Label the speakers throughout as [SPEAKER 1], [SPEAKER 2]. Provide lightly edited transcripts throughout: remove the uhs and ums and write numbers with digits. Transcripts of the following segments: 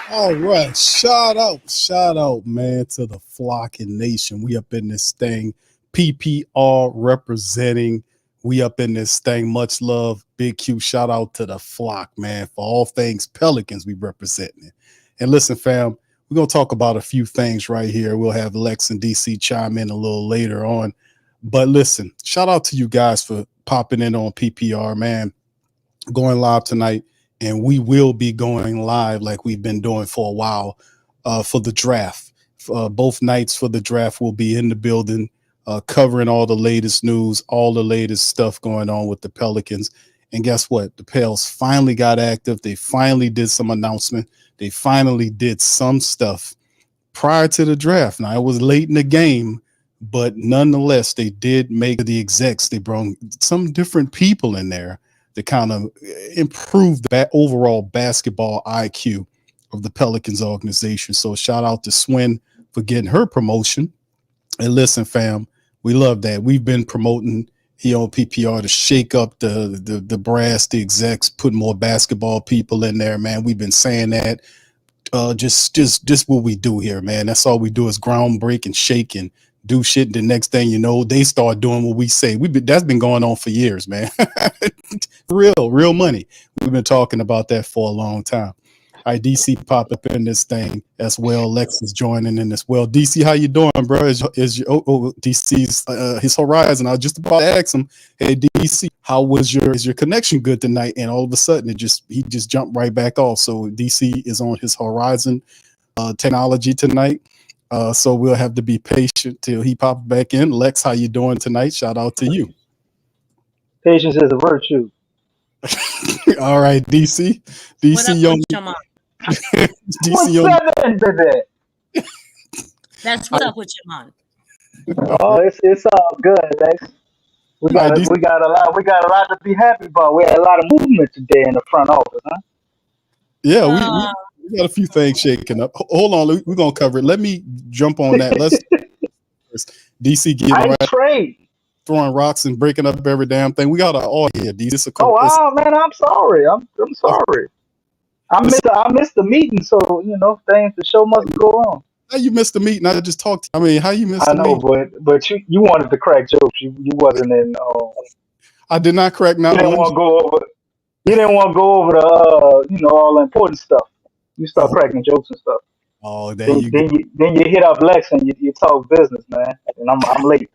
[SPEAKER 1] All right, shout out, man, to the Flocking Nation. We up in this thing, PPR representing. We up in this thing. Much love, Big Q. Shout out to the flock, man, for all things Pelicans we representing. And listen, fam, we're gonna talk about a few things right here. We'll have Lex and DC chime in a little later on. But listen, shout out to you guys for popping in on PPR, man. Going live tonight. And we will be going live like we've been doing for a while for the draft. Both nights for the draft will be in the building, covering all the latest news, all the latest stuff going on with the Pelicans. And guess what? The Pels finally got active. They finally did some announcement. They finally did some stuff prior to the draft. Now, it was late in the game, but nonetheless, they did make the execs. They brought some different people in there to kind of improve the overall basketball IQ of the Pelicans organization. So shout out to Swin for getting her promotion. And listen, fam, we love that. We've been promoting here on PPR to shake up the brass, the execs, put more basketball people in there, man. We've been saying that. Just what we do here, man. That's all we do is groundbreak and shake and do shit. The next thing you know, they start doing what we say. That's been going on for years, man. real money. We've been talking about that for a long time. All right, DC popped up in this thing as well. Lex is joining in as well. DC, how you doing, bro? DC's his horizon? I was just about to ask him, hey DC, how was is your connection good tonight? And all of a sudden, he just jumped right back off. So DC is on his horizon technology tonight. So we'll have to be patient till he pops back in. Lex, how you doing tonight? Shout out to you.
[SPEAKER 2] Patience is a virtue.
[SPEAKER 1] All right, DC. DC Young. DC Young.
[SPEAKER 3] That's what's up with your man.
[SPEAKER 2] Oh, it's all good, Lex. We got a lot to be happy about. We had a lot of movement today in the front office, huh?
[SPEAKER 1] Yeah, we got a few things shaking up. Hold on, we're gonna cover it. Let me jump on that. Let's DC getting right.
[SPEAKER 2] Trade.
[SPEAKER 1] Throwing rocks and breaking up every damn thing. We got an all here, DC.
[SPEAKER 2] Oh wow, man, I'm sorry. I'm sorry. I missed the meeting, so the show must go on.
[SPEAKER 1] How you missed the meeting? I just talked to you. I mean, how you missed the meeting?
[SPEAKER 2] I know, but you wanted to crack jokes. You wasn't in.
[SPEAKER 1] I did not crack. Now
[SPEAKER 2] you didn't want to go over. You didn't want to go over the all the important stuff. You start cracking jokes and stuff.
[SPEAKER 1] Oh,
[SPEAKER 2] then you hit up Lex and you talk business, man. And I'm late.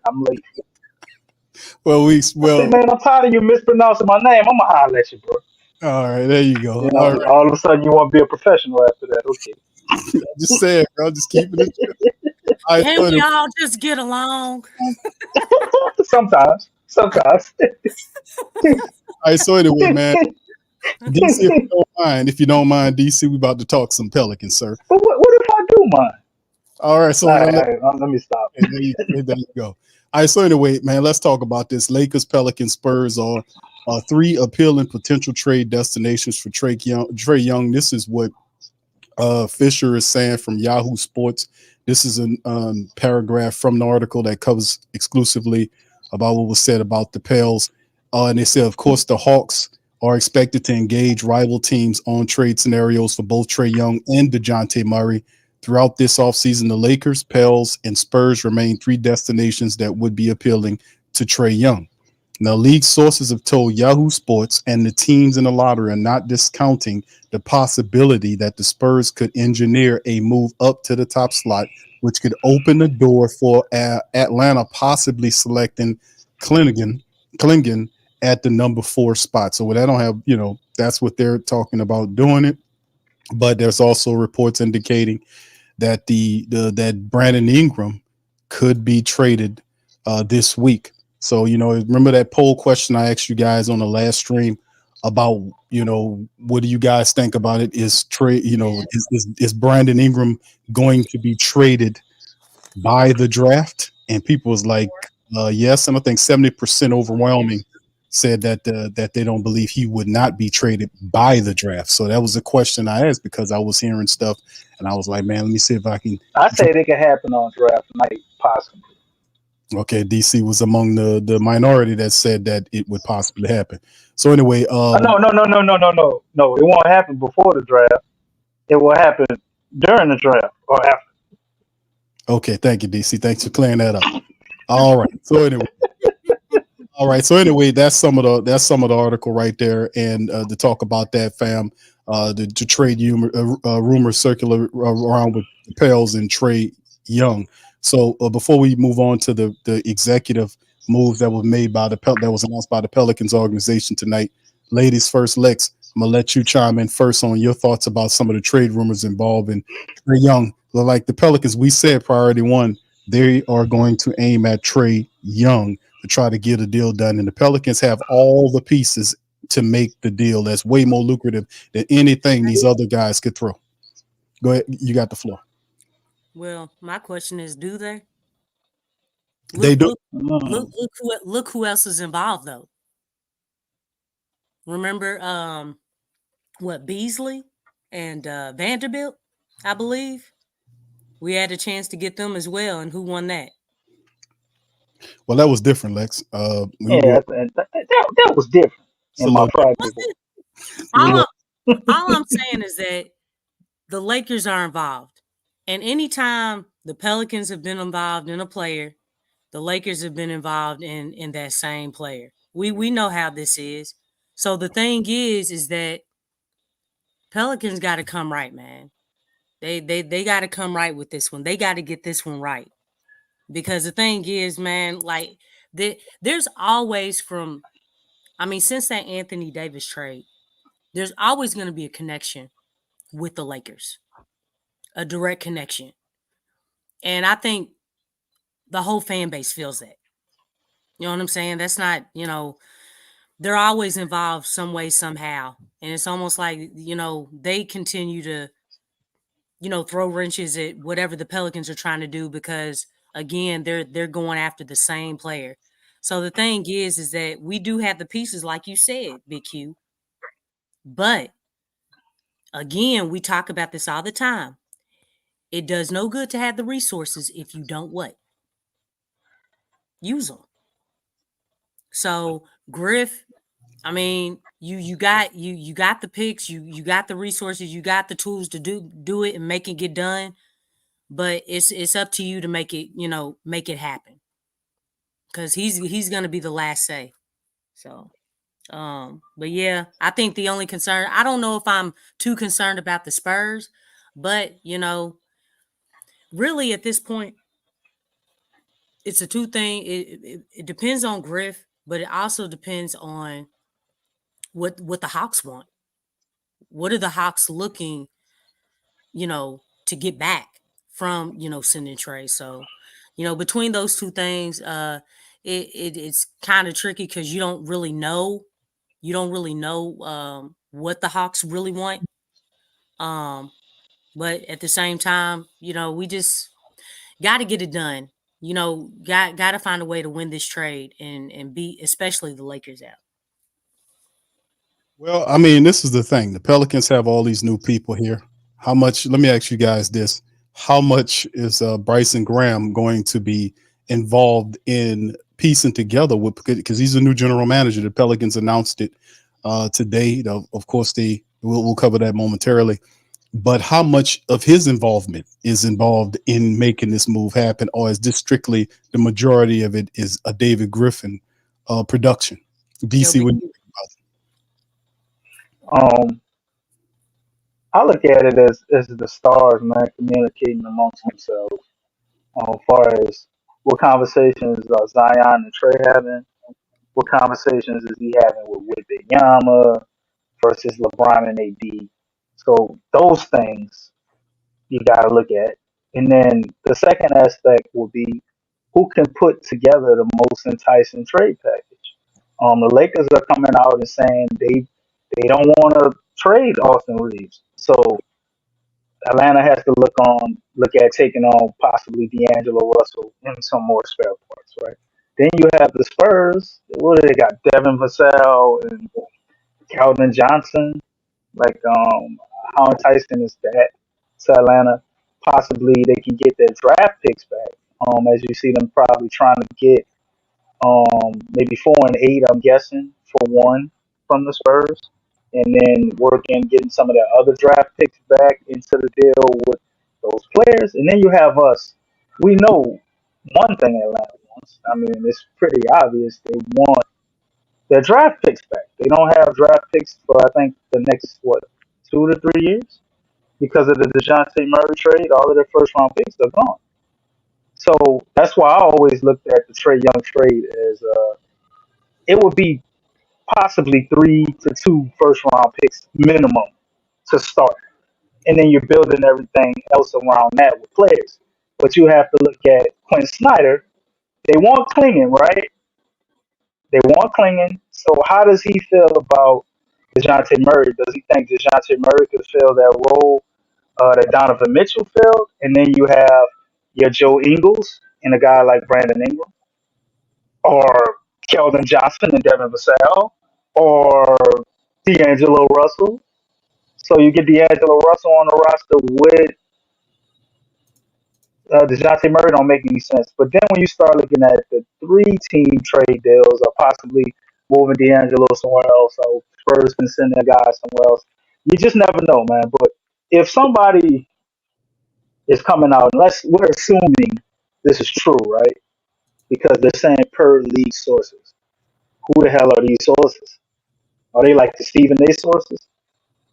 [SPEAKER 1] Well,
[SPEAKER 2] man, I'm tired of you mispronouncing my name. I'm gonna holler at you, bro.
[SPEAKER 1] All right, there you go.
[SPEAKER 2] All of a sudden, you want to be a professional after that. Okay.
[SPEAKER 1] I'm just saying, bro. Just keeping it.
[SPEAKER 3] Can't we all just get along?
[SPEAKER 2] Sometimes.
[SPEAKER 1] All right, so anyway, man. DC, if you don't mind, DC, we about to talk some Pelicans, sir.
[SPEAKER 2] But what if I do mind?
[SPEAKER 1] All right, so
[SPEAKER 2] let me stop.
[SPEAKER 1] There you go. All right, so anyway, man, let's talk about this. Lakers, Pelicans, Spurs are 3 appealing potential trade destinations for Trae Young. This is what Fisher is saying from Yahoo Sports. This is a paragraph from the article that covers exclusively about what was said about the Pels. And they said, of course, the Hawks are expected to engage rival teams on trade scenarios for both Trae Young and DeJounte Murray. Throughout this offseason, the Lakers, Pels, and Spurs remain 3 destinations that would be appealing to Trae Young. Now, league sources have told Yahoo Sports and the teams in the lottery are not discounting the possibility that the Spurs could engineer a move up to the top slot, which could open the door for Atlanta possibly selecting Klingon at the number 4 spot. So I don't have, that's what they're talking about doing it. But there's also reports indicating that that Brandon Ingram could be traded this week. So, remember that poll question I asked you guys on the last stream about, what do you guys think about it? Is is Brandon Ingram going to be traded by the draft? And people was like, yes. And I think 70% overwhelming said that they don't believe he would not be traded by the draft. So that was a question I asked because I was hearing stuff and I was like, man, let me see if I can.
[SPEAKER 2] I say it could happen on draft night, possibly.
[SPEAKER 1] Okay, DC was among the minority that said that it would possibly happen. So anyway,
[SPEAKER 2] no, it won't happen before the draft. It will happen during the draft or after.
[SPEAKER 1] Okay, thank you, DC. Thanks for clearing that up. All right. So anyway, that's some of the article right there, and to talk about that, fam, the trade rumors circular around with the Pels and Trae Young. So before we move on to the executive moves that was made by that was announced by the Pelicans organization tonight, ladies first, Lex, I'm gonna let you chime in first on your thoughts about some of the trade rumors involving Trae Young. Like the Pelicans, we said priority one, they are going to aim at Trae Young to try to get a deal done, and the Pelicans have all the pieces to make the deal. That's way more lucrative than anything these other guys could throw. Go ahead, you got the floor.
[SPEAKER 3] Well, my question is, do they?
[SPEAKER 1] They do.
[SPEAKER 3] Look who else is involved though. Remember Beasley and Vanderbilt, I believe. We had a chance to get them as well, and who won that?
[SPEAKER 1] Well, that was different, Lex.
[SPEAKER 2] That was different. In my practice.
[SPEAKER 3] All I'm saying is that the Lakers are involved, and anytime the Pelicans have been involved in a player, the Lakers have been involved in that same player. We know how this is. So the thing is that Pelicans got to come right, man. They got to come right with this one. They got to get this one right. Because the thing is, man, like there's always since that Anthony Davis trade, there's always going to be a connection with the Lakers, a direct connection. And I think the whole fan base feels that. You know what I'm saying? That's not, they're always involved some way, somehow. And it's almost like, they continue to, throw wrenches at whatever the Pelicans are trying to do because, again, they're going after the same player. So the thing is that we do have the pieces, like you said, Big Q. But, again, we talk about this all the time. It does no good to have the resources if you don't what? Use them. So, Griff, you got the picks, you got the resources, you got the tools to do it and make it get done. But it's up to you to make it happen. Because he's gonna be the last say. So, but yeah, I think the only concern, I don't know if I'm too concerned about the Spurs, but really at this point, it's a two thing. It depends on Griff, but it also depends on what the Hawks want. What are the Hawks looking, to get back from, sending Trae? So, between those two things, it's kind of tricky because you don't really know. You don't really know what the Hawks really want. But at the same time, we just got to get it done. Got to find a way to win this trade and beat especially the Lakers out.
[SPEAKER 1] Well, I mean, this is the thing. The Pelicans have all these new people here. How much? Let me ask you guys this: how much is Bryson Graham going to be involved in piecing together with? Because he's a new general manager. The Pelicans announced it today. Of course, we'll cover that momentarily. But how much of his involvement is involved in making this move happen, or is this strictly the majority of it is a David Griffin production? DC, what do you
[SPEAKER 2] Um, I look at it as the stars, man, communicating amongst themselves. As far as what conversations are Zion and Trey having, what conversations is he having with Yama versus LeBron and AD. So those things you got to look at. And then the second aspect will be who can put together the most enticing trade package. The Lakers are coming out and saying they don't want to trade Austin Reeves. So Atlanta has to look at taking on possibly D'Angelo Russell and some more spare parts, right? Then you have the Spurs. What do they got? Devin Vassell and Calvin Johnson. Like, how enticing is that to Atlanta? Possibly they can get their draft picks back. As you see them probably trying to get maybe 4 and 8, I'm guessing, for one from the Spurs, and then working getting some of their other draft picks back into the deal with those players. And then you have us. We know one thing Atlanta wants. I mean, it's pretty obvious. They want their draft picks back. They don't have draft picks for I think the next 2 to 3 years because of the DeJounte Murray trade. All of their first round picks are gone. So that's why I always looked at the Trae Young trade as it would be possibly 3 to 2 first round picks minimum to start, and then you're building everything else around that with players. But you have to look at Quinn Snyder. They want Klingon, right? They want Klingon. So how does he feel about DeJounte Murray? Does he think DeJounte Murray could fill that role that Donovan Mitchell filled? And then you have your Joe Ingles and a guy like Brandon Ingram, or Keldon Johnson and Devin Vassell, or D'Angelo Russell. So you get D'Angelo Russell on the roster with DeJounte Murray don't make any sense. But then when you start looking at the 3 team trade deals or possibly moving D'Angelo somewhere else, or Spurs can send their guy somewhere else, you just never know, man. But if somebody is coming out, we're assuming this is true, right? Because they're saying per league sources. Who the hell are these sources? Are they like the Stephen A. sources?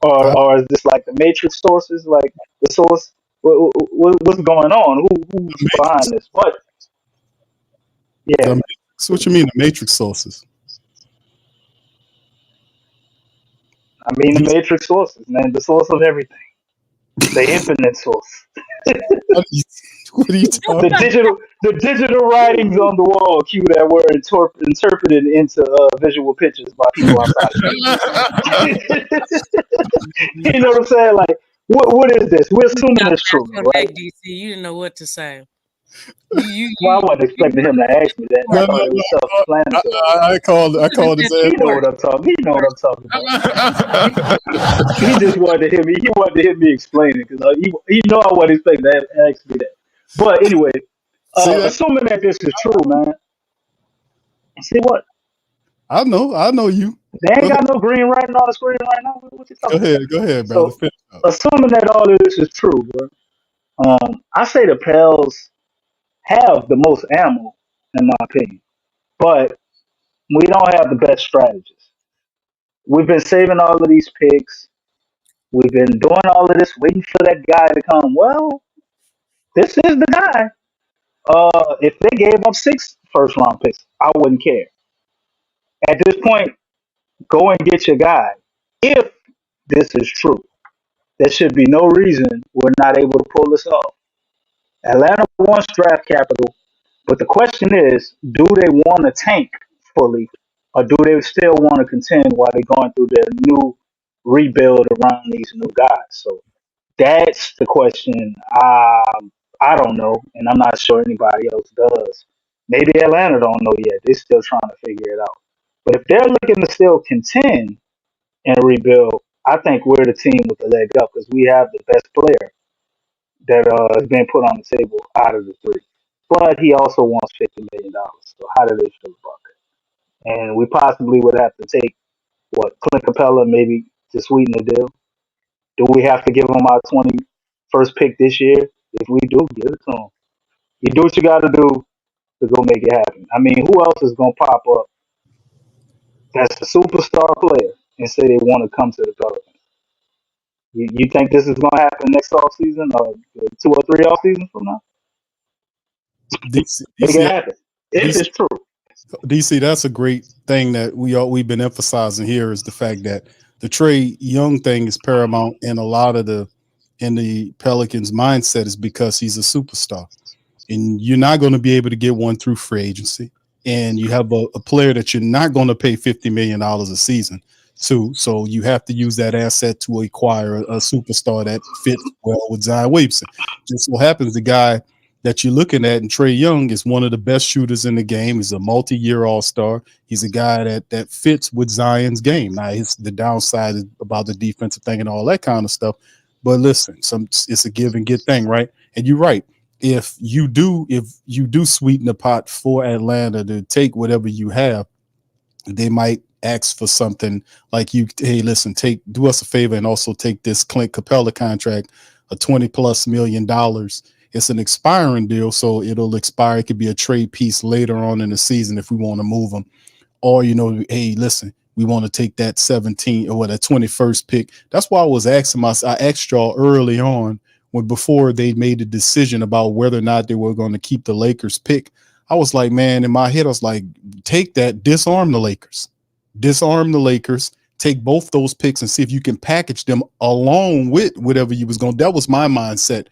[SPEAKER 1] Uh,
[SPEAKER 2] Or is this like the Matrix sources, like the source? What's going on? Who's
[SPEAKER 1] the
[SPEAKER 2] behind
[SPEAKER 1] Matrix.
[SPEAKER 2] this? But
[SPEAKER 1] The
[SPEAKER 2] yeah,
[SPEAKER 1] Matrix. What you mean, the Matrix sources?
[SPEAKER 2] I mean the
[SPEAKER 1] DC,
[SPEAKER 2] Matrix sources, man, the source of everything, the infinite source,
[SPEAKER 1] what are you talking?
[SPEAKER 2] the digital writings on the wall, cue that were interpreted into visual pictures by people outside of you. You know what I'm saying? Like, what is this? We're assuming it's true, right?
[SPEAKER 3] DC, you didn't know what to say.
[SPEAKER 2] Well, I wasn't expecting him to ask me that. I
[SPEAKER 1] No,
[SPEAKER 2] thought
[SPEAKER 1] no,
[SPEAKER 2] it
[SPEAKER 1] no.
[SPEAKER 2] was self-explanatory.
[SPEAKER 1] I called his ass
[SPEAKER 2] He know
[SPEAKER 1] first.
[SPEAKER 2] what I'm talking. He know what I'm talking about. He just wanted to hear me. He wanted to hear me explain it because he know I wasn't expecting to ask me that. But anyway,
[SPEAKER 1] See that?
[SPEAKER 2] assuming that this is true, man. See what?
[SPEAKER 1] I know you.
[SPEAKER 2] They
[SPEAKER 1] Go
[SPEAKER 2] ain't
[SPEAKER 1] ahead,
[SPEAKER 2] got no green writing on the screen right now. What you talking about?
[SPEAKER 1] go ahead, brother.
[SPEAKER 2] So,
[SPEAKER 1] Finish up.
[SPEAKER 2] assuming that all of this is true, bro, I say the Pels have the most ammo, in my opinion, but we don't have the best strategists. We've been saving all of these picks. We've been doing all of this, waiting for that guy to come. Well, this is the guy. If they gave up 6 first round picks, I wouldn't care. At this point, go and get your guy. If this is true, there should be no reason we're not able to pull this off. Atlanta wants draft capital, but the question is, do they want to tank fully, or do they still want to contend while they're going through their new rebuild around these new guys? So that's the question. I don't know, and I'm not sure anybody else does. Maybe Atlanta don't know yet. They're still trying to figure it out. But if they're looking to still contend and rebuild, I think we're the team with the leg up because we have the best player that has been put on the table out of the three. But he also wants $50 million. So how do they feel about that? And we possibly would have to take Clint Capella maybe to sweeten the deal. Do we have to give him our 21st pick this year? If we do, give it to him. You do what you got to do to go make it happen. I mean, who else is gonna pop up that's a superstar player and say they want to come to the Pelicans? You think this is gonna happen next off season or 2 or 3 off seasons from now?
[SPEAKER 1] DC,
[SPEAKER 2] Make it
[SPEAKER 1] DC,
[SPEAKER 2] happen if it's true.
[SPEAKER 1] DC, that's a great thing that we've been emphasizing here is the fact that the Trae Young thing is paramount in a lot of the Pelicans mindset is because he's a superstar, and you're not going to be able to get one through free agency, and you have a player that you're not going to pay $50 million a season to, so you have to use that asset to acquire a superstar that fits well with Zion Williamson. Just so happens the guy that you're looking at, and Trae Young is one of the best shooters in the game. He's a multi-year All-Star. He's a guy that fits with Zion's game. Now, the downside is about the defensive thing and all that kind of stuff. But listen, it's a give and get thing, right? And you're right. If you do sweeten the pot for Atlanta to take whatever you have, they might ask for something like hey, listen, do us a favor and also take this Clint Capella contract, a $20+ million. It's an expiring deal, so it'll expire. It could be a trade piece later on in the season if we want to move them. Or, hey, listen, we want to take that 17 or that 21st pick. That's why I was asking I asked y'all early on before they made the decision about whether or not they were going to keep the Lakers pick. I was like, man, in my head, I was like, take that, disarm the Lakers, take both those picks and see if you can package them along with whatever you was going. That was my mindset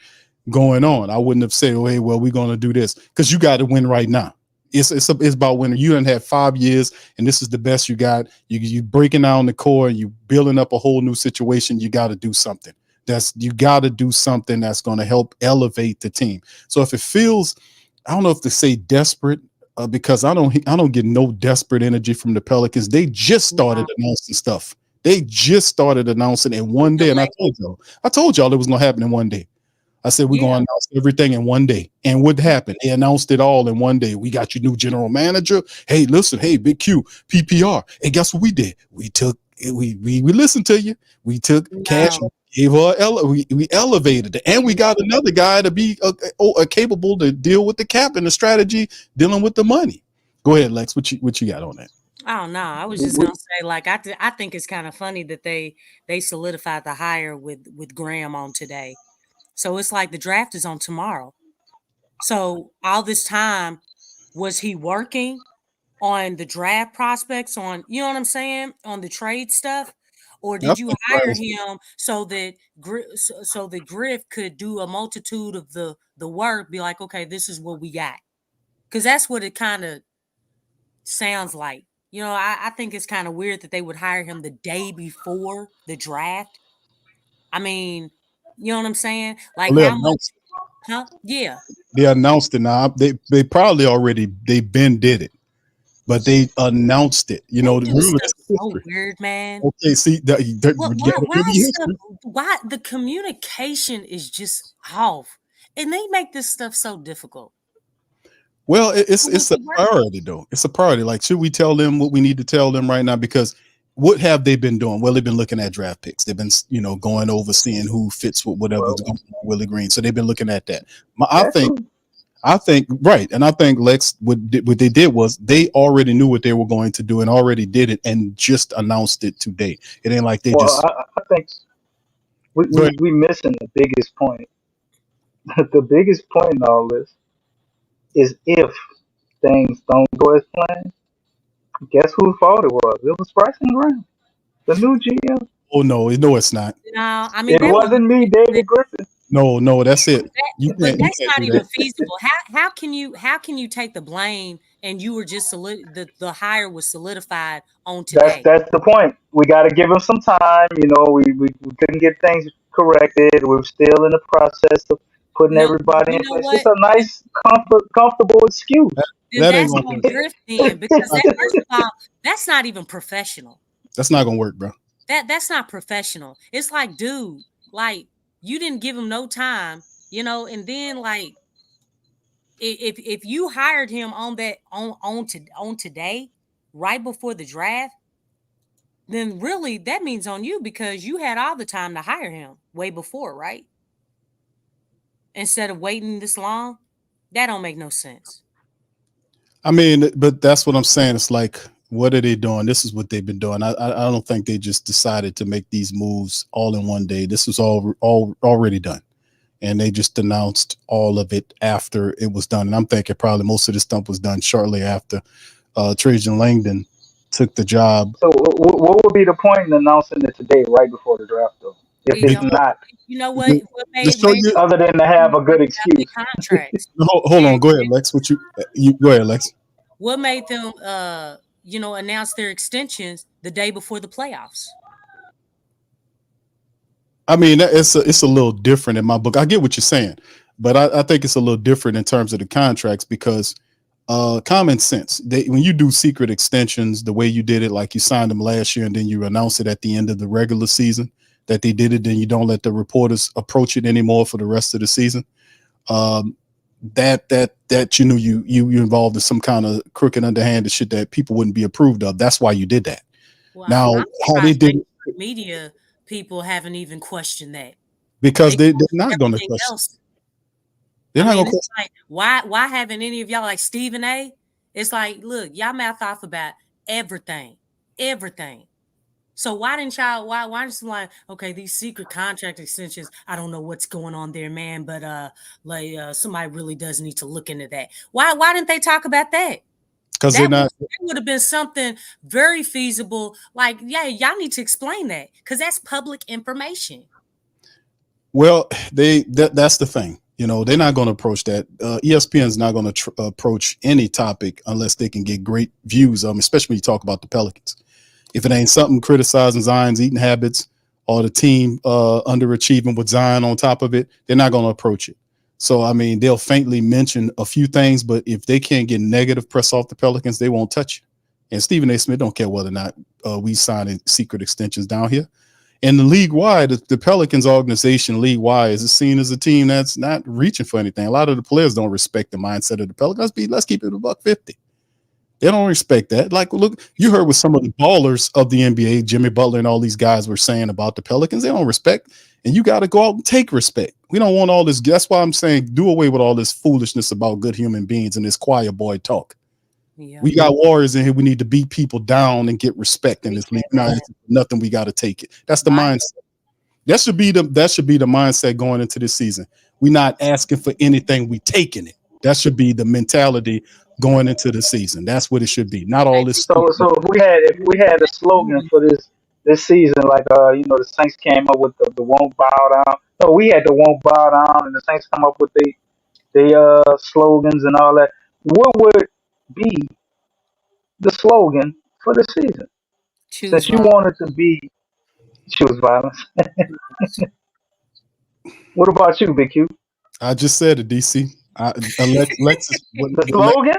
[SPEAKER 1] going on. I wouldn't have said, oh, hey, well, we're going to do this because you got to win right now. It's about winning. You done had 5 years, and this is the best you got. You breaking down the core and you building up a whole new situation. You got to do something. You got to do something that's going to help elevate the team. So if it feels, I don't know if to say desperate, because I don't get no desperate energy from the Pelicans. They just started announcing stuff. They just started announcing in one day, and I told y'all it was going to happen in one day. I said, we're going to announce everything in one day. And what happened? They announced it all in one day. We got your new general manager. Hey, listen, hey, Big Q, PPR. And guess what we did? We listened to you. We took cash, gave her, we elevated it. And we got another guy to be capable to deal with the cap and the strategy, dealing with the money. Go ahead, Lex. What you got on that?
[SPEAKER 3] I don't know. I was just gonna say, like, I think it's kind of funny that they solidified the hire with Graham on today. So it's like the draft is on tomorrow. So all this time, was he working on the draft prospects, on, you know what I'm saying, on the trade stuff? Or did you hire him so that Griff could do a multitude of the work, be like, okay, this is what we got? Because that's what it kind of sounds like. I think it's kind of weird that they would hire him the day before the draft. I mean, you know what I'm saying? Like,
[SPEAKER 1] well,
[SPEAKER 3] how much? Huh? Yeah.
[SPEAKER 1] They announced it now. They probably already been did it, but they announced it.
[SPEAKER 3] So weird, man.
[SPEAKER 1] Okay, see,
[SPEAKER 3] why the communication is just off, and they make this stuff so difficult.
[SPEAKER 1] Well, it's a priority though. It's a priority. Like, should we tell them what we need to tell them right now? Because what have they been doing? Well, they've been looking at draft picks. They've been, going over, seeing who fits with whatever's going on with Willie Green. So they've been looking at that. I think right, and I think Lex, what they did was they already knew what they were going to do and already did it and just announced it today. It ain't like they just.
[SPEAKER 2] I think we missing the biggest point. The biggest point in all this is if things don't go as planned, guess whose fault it was? It was Bryson Graham, the new GM.
[SPEAKER 1] Oh no, it's not.
[SPEAKER 3] No, I mean
[SPEAKER 2] it wasn't me, David Griffin.
[SPEAKER 1] No, that's it.
[SPEAKER 3] But that's not even feasible. How can you take the blame and you were just the hire was solidified on today?
[SPEAKER 2] That's the point. We got to give him some time. We couldn't get things corrected. We're still in the process of putting everybody in place. It's a nice, comfortable excuse.
[SPEAKER 3] That's on Griff then, because first of all, that's not even professional.
[SPEAKER 1] That's not gonna work, bro.
[SPEAKER 3] That's not professional. It's like, dude, like you didn't give him no time, and then like if you hired him on that on today, right before the draft, then really that means on you because you had all the time to hire him way before, right? Instead of waiting this long, that don't make no sense.
[SPEAKER 1] I mean, but that's what I'm saying. It's like, what are they doing? This is what they've been doing. I don't think they just decided to make these moves all in one day. This was all already done, and they just announced all of it after it was done. And I'm thinking probably most of this stuff was done shortly after Trae Young took the job.
[SPEAKER 2] So what would be the point in announcing it today, right before the draft, though? If it's not,
[SPEAKER 3] you know what
[SPEAKER 1] Just show you,
[SPEAKER 2] other than to have a good excuse.
[SPEAKER 3] Contracts.
[SPEAKER 1] hold on, go ahead, Lex. What you go ahead, Lex.
[SPEAKER 3] What made them announce their extensions the day before the playoffs?
[SPEAKER 1] I mean, it's a little different in my book. I get what you're saying, but I think it's a little different in terms of the contracts because common sense. When you do secret extensions, the way you did it, like you signed them last year and then you announce it at the end of the regular season that they did it, then you don't let the reporters approach it anymore for the rest of the season. That you involved in some kind of crooked, underhanded shit that people wouldn't be approved of. That's why you did that.
[SPEAKER 3] Well,
[SPEAKER 1] now, how they did it,
[SPEAKER 3] media people haven't even questioned that
[SPEAKER 1] because they're not going to question.
[SPEAKER 3] Else. They're not going to question. Like, why haven't any of y'all like Stephen A? It's like, look, y'all mouth off about everything. So why didn't y'all? Why just like, okay, these secret contract extensions? I don't know what's going on there, man. But somebody really does need to look into that. Why didn't they talk about that?
[SPEAKER 1] Because they're not.
[SPEAKER 3] It would have been something very feasible. Like, yeah, y'all need to explain that because that's public information.
[SPEAKER 1] Well, that's the thing. They're not going to approach that. ESPN is not going to approach any topic unless they can get great views of them, especially when you talk about the Pelicans. If it ain't something criticizing Zion's eating habits or the team underachieving with Zion on top of it, they're not going to approach it. So, I mean, they'll faintly mention a few things, but if they can't get negative press off the Pelicans, they won't touch you. And Stephen A. Smith don't care whether or not we sign secret extensions down here. And the league-wide, the Pelicans organization league-wide is seen as a team that's not reaching for anything. A lot of the players don't respect the mindset of the Pelicans. Let's keep it $150. They don't respect that. Like, look, you heard what some of the ballers of the NBA, Jimmy Butler and all these guys were saying about the Pelicans. They don't respect, and you got to go out and take respect. We don't want all this. That's why I'm saying do away with all this foolishness about good human beings and this choir boy talk. Yeah. We got warriors in here. We need to beat people down and get respect in this league. Nothing. We got to take it. That's the mindset. That should be the mindset going into this season. We're not asking for anything. We taking it. That should be the mentality going into the season. That's what it should be. Not all this.
[SPEAKER 2] So if we had a slogan for this season, like the Saints came up with the won't bow down. No, we had the won't bow down, and the Saints come up with the slogans and all that. What would be the slogan for the season? Since you wanted to choose violence. What about you, Big Q?
[SPEAKER 1] I just said it, DC.
[SPEAKER 2] The slogan?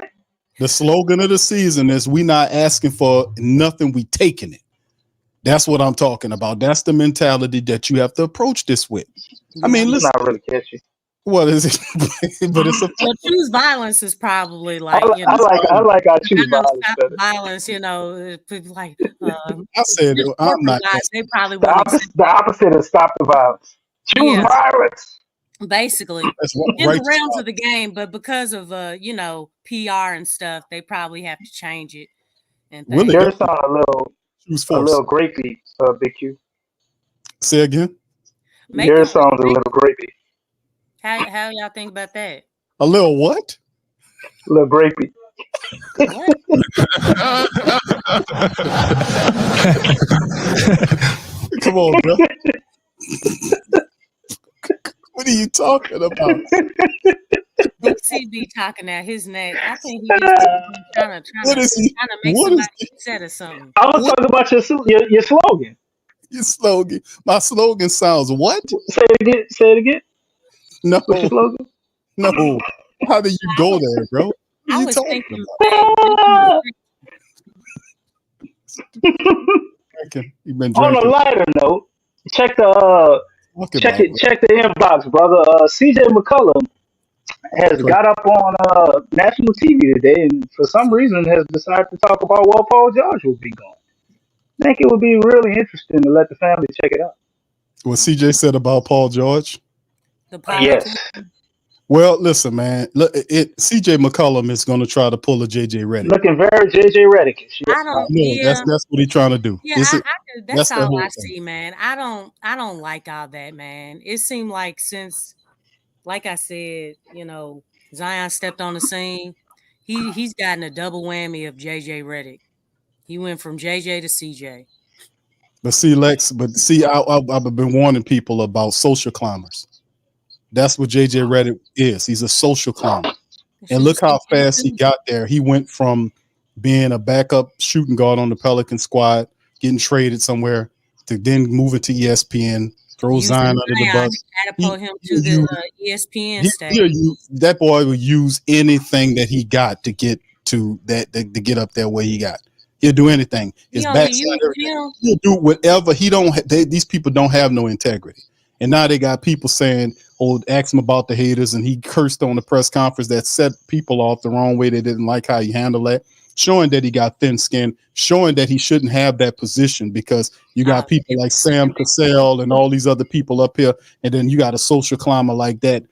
[SPEAKER 1] The slogan of the season is we not asking for nothing, we taking it. That's what I'm talking about. That's the mentality that you have to approach this with. I mean,
[SPEAKER 2] it's not really catchy.
[SPEAKER 1] What is it? But it's a
[SPEAKER 3] choose violence is probably like
[SPEAKER 2] I like I choose violence.
[SPEAKER 3] Violence, people like
[SPEAKER 1] I said I'm not.
[SPEAKER 3] They probably
[SPEAKER 2] the opposite of stop the violence. Choose violence.
[SPEAKER 3] Basically, in the realms of the game, but because of PR and stuff, they probably have to change it. And
[SPEAKER 2] yours sound a little grapey, Big Q.
[SPEAKER 1] Say again.
[SPEAKER 2] Yours sounds a little grapey.
[SPEAKER 3] How y'all think about that?
[SPEAKER 1] A little what?
[SPEAKER 2] A little grapey.
[SPEAKER 3] What?
[SPEAKER 1] Come on, bro. What are you talking about?
[SPEAKER 3] BCB talking out his neck. I think he's trying to make somebody upset or something.
[SPEAKER 2] I was talking about your slogan.
[SPEAKER 1] Your slogan. My slogan sounds what?
[SPEAKER 2] Say it again.
[SPEAKER 1] No.
[SPEAKER 2] What's your slogan?
[SPEAKER 1] No. How do you go there, bro? What are you talking about? drinking. He been
[SPEAKER 2] On a
[SPEAKER 1] drinking.
[SPEAKER 2] lighter note, check the
[SPEAKER 1] Talk about it.
[SPEAKER 2] check the inbox, brother. CJ McCollum has
[SPEAKER 1] Correct.
[SPEAKER 2] got up on national TV today, and for some reason has decided to talk about Paul George will be gone. I think it would be really interesting to let the family check it out.
[SPEAKER 1] What CJ said about Paul George.
[SPEAKER 3] The
[SPEAKER 2] Yes,
[SPEAKER 3] politician.
[SPEAKER 1] Well, listen, man. Look, CJ McCollum is going to try to pull a JJ Redick.
[SPEAKER 2] looking very JJ Reddick-ish.
[SPEAKER 3] I
[SPEAKER 2] Yes,
[SPEAKER 3] don't.
[SPEAKER 1] No,
[SPEAKER 3] Yeah.
[SPEAKER 1] that's what he's trying to do.
[SPEAKER 3] Yeah,
[SPEAKER 1] It's
[SPEAKER 3] I
[SPEAKER 1] a,
[SPEAKER 3] could,
[SPEAKER 1] that's
[SPEAKER 3] that's
[SPEAKER 1] the
[SPEAKER 3] all
[SPEAKER 1] whole
[SPEAKER 3] I
[SPEAKER 1] thing.
[SPEAKER 3] see, man. I don't like all that, man. It seemed like since, like I said, Zion stepped on the scene, he's gotten a double whammy of JJ Redick. He went from JJ to CJ.
[SPEAKER 1] But see, Lex. But see, I've been warning people about social climbers. That's what JJ Redick is. He's a social climber. And look how fast he got there. He went from being a backup shooting guard on the Pelican squad, getting traded somewhere, to then moving to ESPN, throw Zion under the bus.
[SPEAKER 3] Catapult him to the ESPN stage.
[SPEAKER 1] That boy would use anything that he got to get to that to get up there where he got. He'll do anything. His backside, he'll do whatever. These people don't have no integrity. And now they got people saying, "Oh, ask him about the haters," and he cursed on the press conference that set people off the wrong way. They didn't like how he handled that, showing that he got thin skin, showing that he shouldn't have that position because you got people like Sam Cassell and all these other people up here, and then you got a social climber like that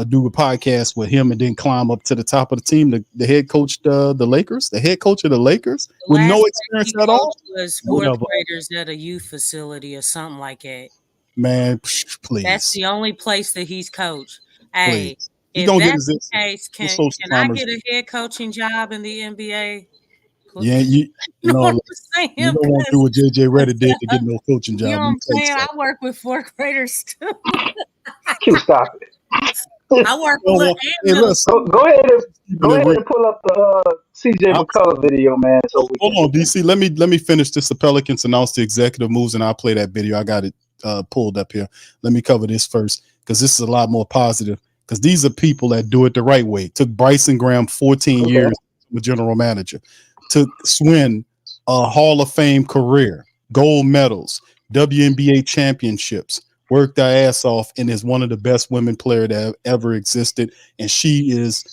[SPEAKER 1] do a podcast with him and then climb up to the top of the team. The head coach, the Lakers, the head coach of the Lakers, with no experience at all.
[SPEAKER 3] Was fourth graders at a youth facility or something like that.
[SPEAKER 1] Man, please.
[SPEAKER 3] That's the only place that he's coached. Hey,
[SPEAKER 1] if
[SPEAKER 3] that's the case, can I get a head coaching job in the NBA?
[SPEAKER 1] Yeah, you don't want to do what JJ Redick did to get no coaching job.
[SPEAKER 3] You know what I'm saying? I work with fourth graders too.
[SPEAKER 2] Stop it.
[SPEAKER 3] I work with
[SPEAKER 2] go ahead and pull up the CJ McCullough video, man. So
[SPEAKER 1] hold on, DC. Let me finish this. The Pelicans announced the executive moves, and I'll play that video. I got it pulled up here. Let me cover this first because this is a lot more positive. Because these are people that do it the right way. Took Bryson Graham 14 years as general manager. Took Swin a Hall of Fame career, gold medals, WNBA championships. Worked our ass off and is one of the best women player that have ever existed. And she's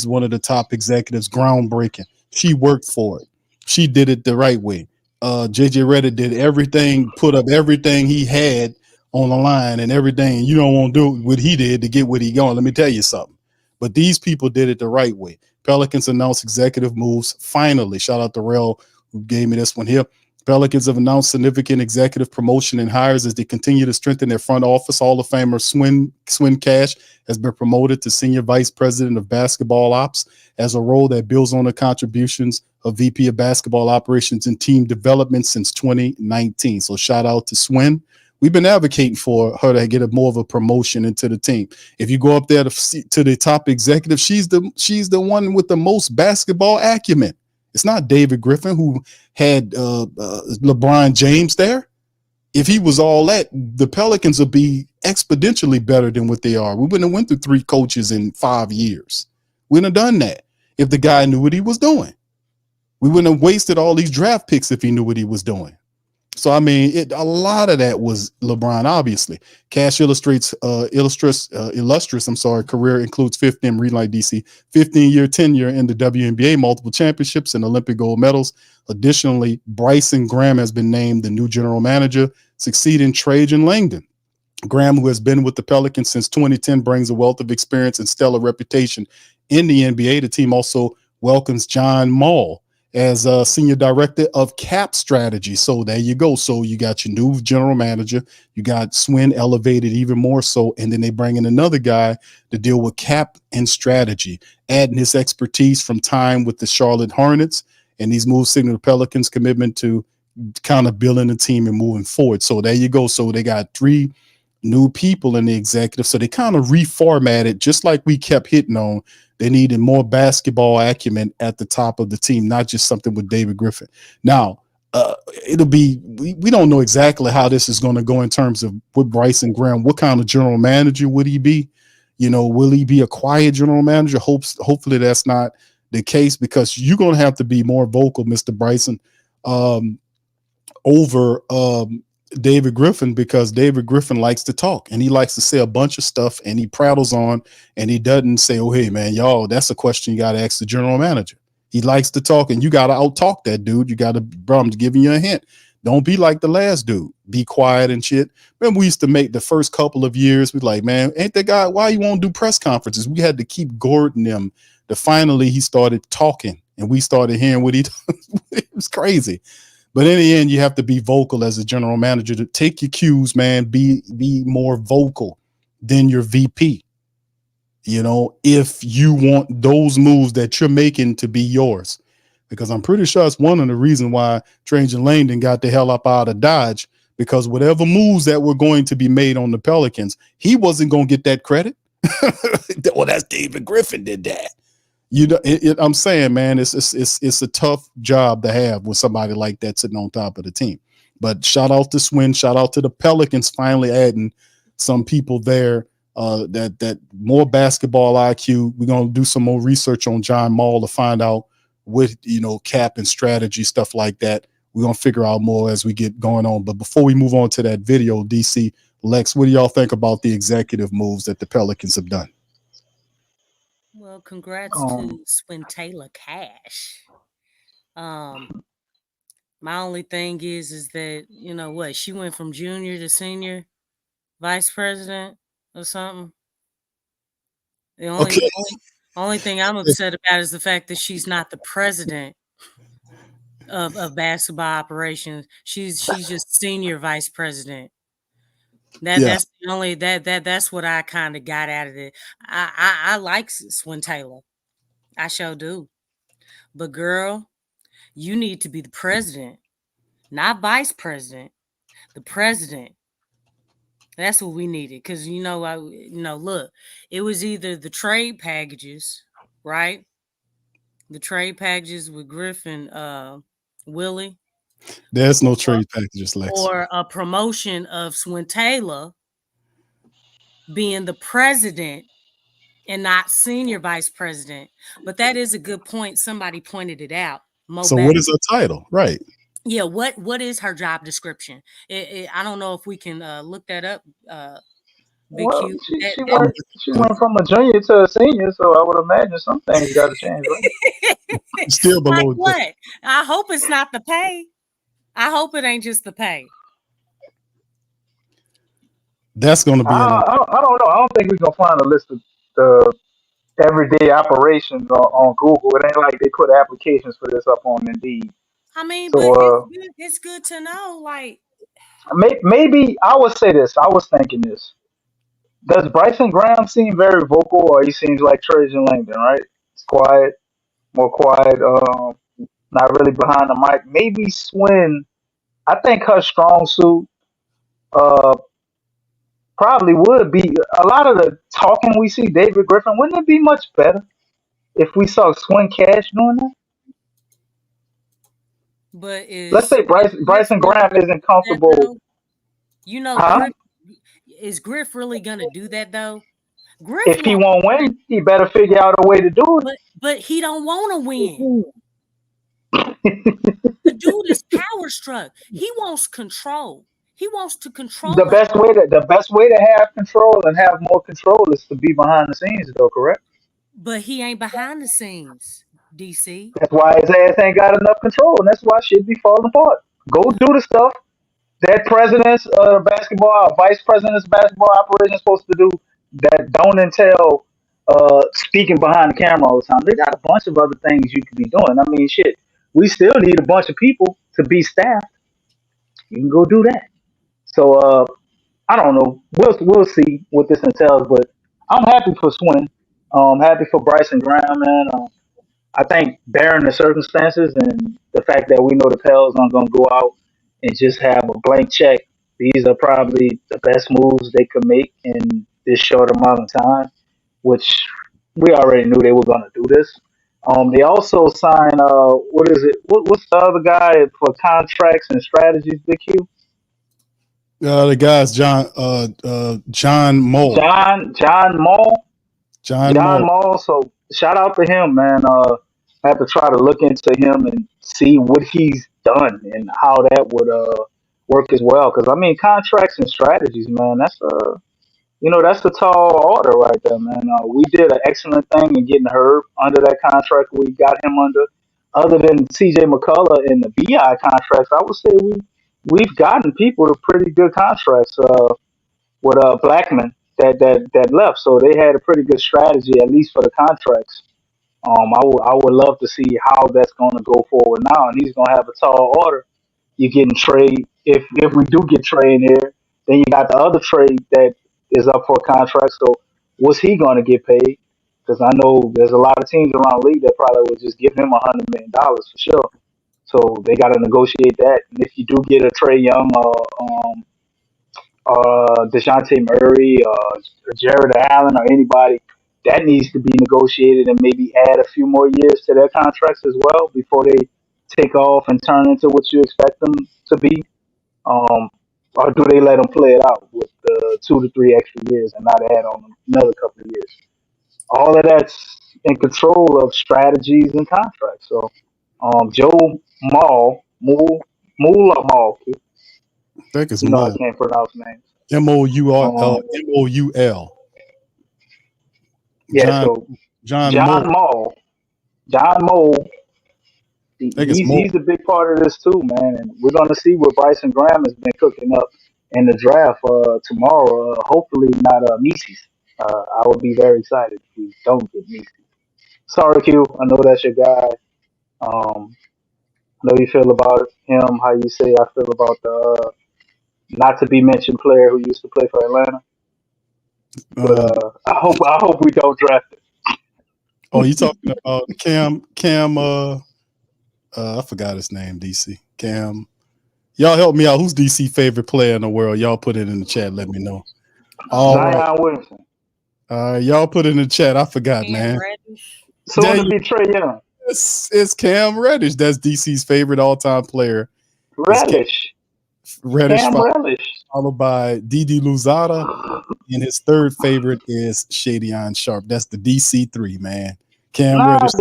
[SPEAKER 1] one of the top executives, groundbreaking. She worked for it. She did it the right way. JJ Redick did everything, put up everything he had on the line and everything. You don't want to do what he did to get what he going. Let me tell you something. But these people did it the right way. Pelicans announced executive moves. Finally, shout out to Rel who gave me this one here. Pelicans have announced significant executive promotion and hires as they continue to strengthen their front office. Hall of Famer Swin Cash has been promoted to Senior Vice President of Basketball Ops as a role that builds on the contributions of VP of Basketball Operations and Team Development since 2019. So shout out to Swin. We've been advocating for her to get more of a promotion into the team. If you go up there to the top executive, she's the one with the most basketball acumen. It's not David Griffin who had LeBron James there. If he was all that, the Pelicans would be exponentially better than what they are. We wouldn't have went through 3 coaches in 5 years. We wouldn't have done that if the guy knew what he was doing. We wouldn't have wasted all these draft picks if he knew what he was doing. So, I mean, a lot of that was LeBron, obviously. Cash illustrious career includes 15, read like DC, 15-year tenure in the WNBA, multiple championships and Olympic gold medals. Additionally, Bryson Graham has been named the new general manager, succeeding Trajan Langdon. Graham, who has been with the Pelicans since 2010, brings a wealth of experience and stellar reputation in the NBA. The team also welcomes John Mall as a senior director of cap strategy. So there you go. So you got your new general manager, you got Swin elevated even more so. And then they bring in another guy to deal with cap and strategy, adding his expertise from time with the Charlotte Hornets. And these moves signal the Pelicans' commitment to kind of building the team and moving forward. So there you go. So they got 3 new people in the executive. So they kind of reformatted, just like we kept hitting on. They needed more basketball acumen at the top of the team, not just something with David Griffin. Now, it'll be, we don't know exactly how this is going to go in terms of with Bryson Graham. What kind of general manager would he be? You know, will he be a quiet general manager? Hopefully that's not the case, because you're going to have to be more vocal, Mr. Bryson, over David Griffin, because David Griffin likes to talk and he likes to say a bunch of stuff and he prattles on and he doesn't say, oh, hey, man, y'all, that's a question you got to ask the general manager. He likes to talk and you got to out talk that dude. You got to, bro, I'm giving you a hint. Don't be like the last dude. Be quiet and shit. Remember, we used to make the first couple of years, we like, man, ain't that guy, why you won't do press conferences? We had to keep Gordon them to finally he started talking and we started hearing what he it was crazy. But in the end, you have to be vocal as a general manager to take your cues, man. Be more vocal than your VP. You know, if you want those moves that you're making to be yours, because I'm pretty sure it's one of the reasons why Trajan Langdon got the hell up out of Dodge, because whatever moves that were going to be made on the Pelicans, he wasn't going to get that credit. Well, that's David Griffin did that. You know, I'm saying, man, it's a tough job to have with somebody like that sitting on top of the team. But shout out to Swin, shout out to the Pelicans finally adding some people there that more basketball IQ. We're gonna do some more research on John Mall to find out what, you know, cap and strategy, stuff like that. We're gonna figure out more as we get going on. But before we move on to that video, DC, Lex, what do y'all think about the executive moves that the Pelicans have done?
[SPEAKER 3] Well, congrats to Swin Taylor Cash. My only thing is that, you know what, she went from junior to senior vice president or something. The only thing I'm upset about is the fact that she's not the president of basketball operations. She's just senior vice president. That's the only that's what I kind of got out of it. I like Swin Taylor. I sure do. But girl, you need to be the president, not vice president. The president. That's what we needed. Because look, it was either the trade packages, right? The trade packages with Griffin, Willie.
[SPEAKER 1] There's no trade packages, Lex.
[SPEAKER 3] Or a promotion of Swin Taylor being the president and not senior vice president. But that is a good point. Somebody pointed it out.
[SPEAKER 1] So what is her title? Right.
[SPEAKER 3] Yeah, what is her job description? I don't know if we can look that up.
[SPEAKER 2] Big well, Q. She went from a junior to a senior, so I would imagine some things got to change, right?
[SPEAKER 1] Still below
[SPEAKER 3] like what? I hope it's not the pay. I hope it ain't just the pay.
[SPEAKER 1] That's going to be.
[SPEAKER 2] I don't know. I don't think we're gonna find a list of the everyday operations on Google. It ain't like they put applications for this up on Indeed.
[SPEAKER 3] I mean, so, but it's good to know. Like,
[SPEAKER 2] maybe I would say this. I was thinking this. Does Bryson Graham seem very vocal, or he seems like Trajan Langdon? Right? It's quiet, more quiet. Not really behind the mic. Maybe Swin. I think her strong suit. Probably would be a lot of the talking we see David Griffin. Wouldn't it be much better if we saw Swin Cash doing that?
[SPEAKER 3] But
[SPEAKER 2] let's say Bryson Graham isn't comfortable.
[SPEAKER 3] You know, is Griff really gonna do that though?
[SPEAKER 2] Griff, if he won't win, he better figure out a way to do it.
[SPEAKER 3] But he don't want to win. The dude is power struck. He wants control. He wants to control.
[SPEAKER 2] The best way to have control and have more control is to be behind the scenes, though, correct?
[SPEAKER 3] But he ain't behind the scenes, DC.
[SPEAKER 2] That's why his ass ain't got enough control, and that's why shit be falling apart. Go do the stuff that presidents, vice presidents, basketball operations supposed to do that don't entail speaking behind the camera all the time. They got a bunch of other things you could be doing. I mean, shit, we still need a bunch of people to be staffed. You can go do that. So I don't know. We'll see what this entails, but I'm happy for Swin. Happy for Bryson Graham, man. I think bearing the circumstances and the fact that we know the Pels aren't going to go out and just have a blank check, these are probably the best moves they could make in this short amount of time, which we already knew they were going to do this. They also signed, what is it? What's the other guy for contracts and strategies, Big Q?
[SPEAKER 1] The guy's John Mole.
[SPEAKER 2] John Mole. John Mole. So shout out to him, man. I have to try to look into him and see what he's done and how that would work as well. Because I mean, contracts and strategies, man. That's a tall order right there, man. We did an excellent thing in getting Herb under that contract we got him under. Other than C.J. McCullough and the B.I. contracts, I would say we've gotten people to pretty good contracts. With Blackman that left, so they had a pretty good strategy at least for the contracts. I would love to see how that's going to go forward now, and he's going to have a tall order. You're getting trade if we do get Trae in here, then you got the other trade that is up for a contract. So what's he going to get paid? Because I know there's a lot of teams around the league that probably would just give him $100 million for sure. So they got to negotiate that. And if you do get a Trae Young DeJounte Murray, Jared Allen, or anybody, that needs to be negotiated and maybe add a few more years to their contracts as well before they take off and turn into what you expect them to be. Or do they let them play it out with 2 to 3 extra years and not add on another couple of years? All of that's in control of strategies and contracts. So, Joe Moul,
[SPEAKER 1] I think it's
[SPEAKER 2] I can't pronounce names.
[SPEAKER 1] Moul.
[SPEAKER 2] Yeah, John Moll. John Moll. He's a big part of this too, man. And we're going to see what Bryson Graham has been cooking up in the draft tomorrow. Hopefully not Mises. I would be very excited if we don't get Mises. Sorry, Q. I know that's your guy. I know you feel about him how you say I feel about the not to be mentioned player who used to play for Atlanta. But I hope we don't draft it.
[SPEAKER 1] Oh, you talking about Cam? I forgot his name. DC Cam. Y'all help me out. Who's DC favorite player in the world? Y'all put it in the chat. Let me know.
[SPEAKER 2] Zion Williamson.
[SPEAKER 1] Y'all put it in the chat. I forgot, Cam man.
[SPEAKER 2] Reddish. Soon to be Trae Young.
[SPEAKER 1] It's Cam Reddish. That's DC's favorite all-time player.
[SPEAKER 2] Reddish.
[SPEAKER 1] Followed by Didi Louzada, and his third favorite is Shadion Sharp. That's the DC3, man. Cam Reddish.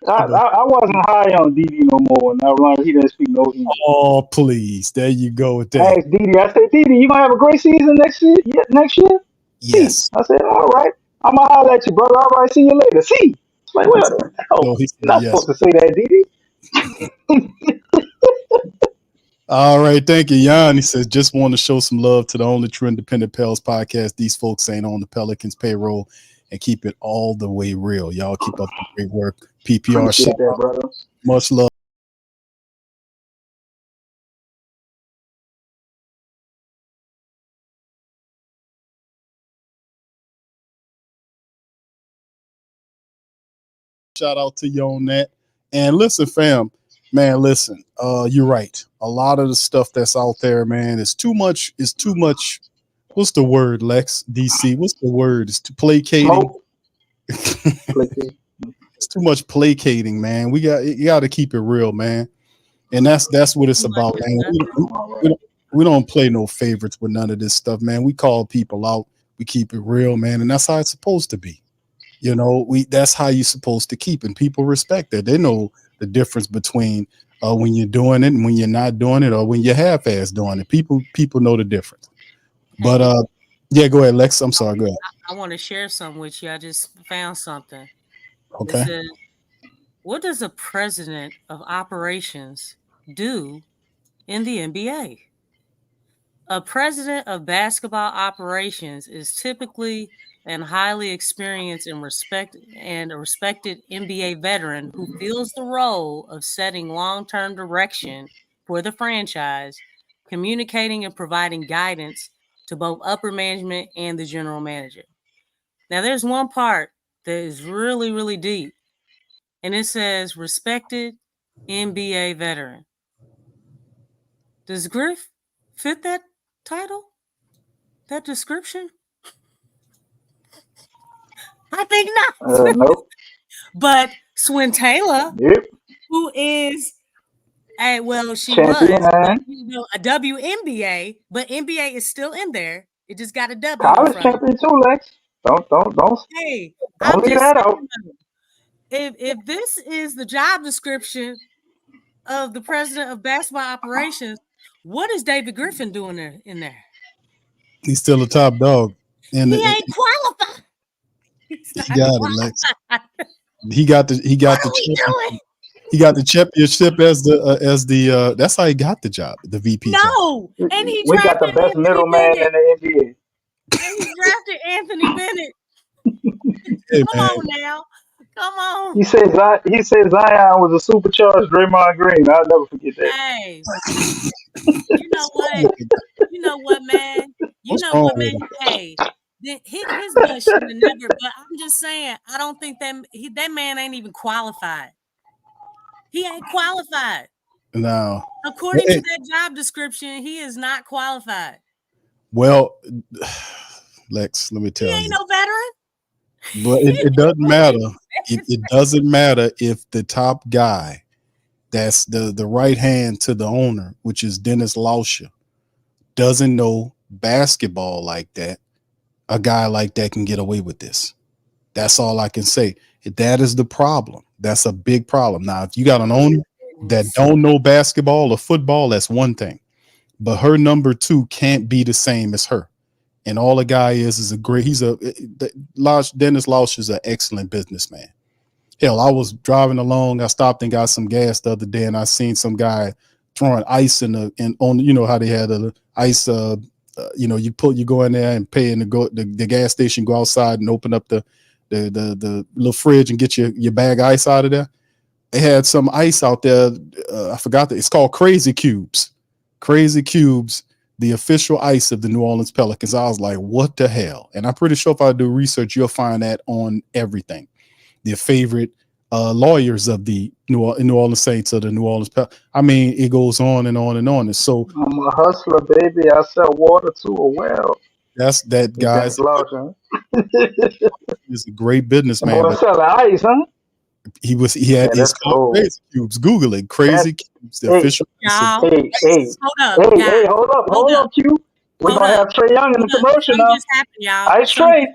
[SPEAKER 2] I wasn't high on Didi no more, and I learned he didn't speak no English.
[SPEAKER 1] Oh, please. There you go with that.
[SPEAKER 2] I asked Didi, I said, Didi, you going to have a great season next year?
[SPEAKER 1] Yes.
[SPEAKER 2] I said, all right. I'm going to holler at you, brother. All right, see you later. See? Like, what the hell? No, you're not supposed to say that, Didi.
[SPEAKER 1] All right, thank you, Jan. He says, just want to show some love to the only true independent Pels podcast. These folks ain't on the Pelicans payroll, and keep it all the way real. Y'all keep up the great work. PPR, shout out. Brother. Much love. Shout out to you on that. And listen, fam, man, listen, you're right. A lot of the stuff that's out there, man, is too much. It's too much. What's the word, Lex? DC? What's the word? It's too placating. It's too much placating, man. You got to keep it real, man. And that's what it's about, man. We don't play no favorites with none of this stuff, man. We call people out. We keep it real, man, and that's how it's supposed to be. That's how you're supposed to keep, and people respect that. They know the difference between when you're doing it and when you're not doing it, or when you're half-ass doing it. People know the difference. But yeah, go ahead, Lex. I'm sorry. Go ahead.
[SPEAKER 3] I want to share something with you. I just found something.
[SPEAKER 1] Okay.
[SPEAKER 3] It says, what does a president of operations do in the NBA? A president of basketball operations is typically and highly experienced and respected NBA veteran who fills the role of setting long-term direction for the franchise, communicating and providing guidance to both upper management and the general manager. Now, there's one part that is really, really deep, and it says respected NBA veteran. Does Griff fit that title? That description? I think not.
[SPEAKER 2] Nope.
[SPEAKER 3] But Swin Taylor, who is she
[SPEAKER 2] champion,
[SPEAKER 3] was a WNBA, but NBA is still in there. It just got a W.
[SPEAKER 2] College champion too, Lex. Don't
[SPEAKER 3] Hey,
[SPEAKER 2] don't leave that out.
[SPEAKER 3] If this is the job description of the president of basketball operations, what is David Griffin doing in there?
[SPEAKER 1] He's still a top dog. And
[SPEAKER 3] he ain't qualified. He's
[SPEAKER 1] he got it, Lex. He got the championship as the that's how he got the job, the VP job.
[SPEAKER 3] No, and
[SPEAKER 2] we got the best middleman in the NBA.
[SPEAKER 3] And he drafted Anthony Bennett.
[SPEAKER 1] Hey,
[SPEAKER 3] Come on now. Come on.
[SPEAKER 2] He said Zion was a supercharged Draymond Green. I'll never forget that.
[SPEAKER 3] Hey. You know what? You know what, man? Hey. His butt should have never, but I'm just saying, I don't think that man ain't even qualified. He ain't qualified.
[SPEAKER 1] No.
[SPEAKER 3] According to that job description, he is not qualified.
[SPEAKER 1] Well, Lex, let me tell you.
[SPEAKER 3] He ain't no veteran.
[SPEAKER 1] But it doesn't matter. It doesn't matter if the top guy, that's the right hand to the owner, which is Dennis Lexxah, doesn't know basketball like that. A guy like that can get away with this. That's all I can say. That is the problem. That's a big problem. Now, if you got an owner that don't know basketball or football, that's one thing. But her number two can't be the same as her. And all the guy is a great, Dennis Lexxah is an excellent businessman. Hell, I was driving along. I stopped and got some gas the other day, and I seen some guy throwing ice on, you know how they had the ice, you go in there and pay and the gas station, go outside and open up the little fridge and get your bag of ice out of there. They had some ice out there. I forgot it's called Crazy Cubes. Crazy Cubes, the official ice of the New Orleans Pelicans. I was like, what the hell? And I'm pretty sure if I do research, you'll find that on everything. Their favorite lawyers of the New Orleans Saints or the New Orleans Pelicans. I mean, it goes on and on and on. And so
[SPEAKER 2] I'm a hustler, baby. I sell water to a well.
[SPEAKER 1] That's that guy. He's a great businessman.
[SPEAKER 2] Boy, selling ice, huh?
[SPEAKER 1] He had his Crazy Cubes. Google it. Crazy Cubes. The official.
[SPEAKER 2] Hey, hold up, Q. We're gonna have Trae Young in the commercial now. Ice Trae.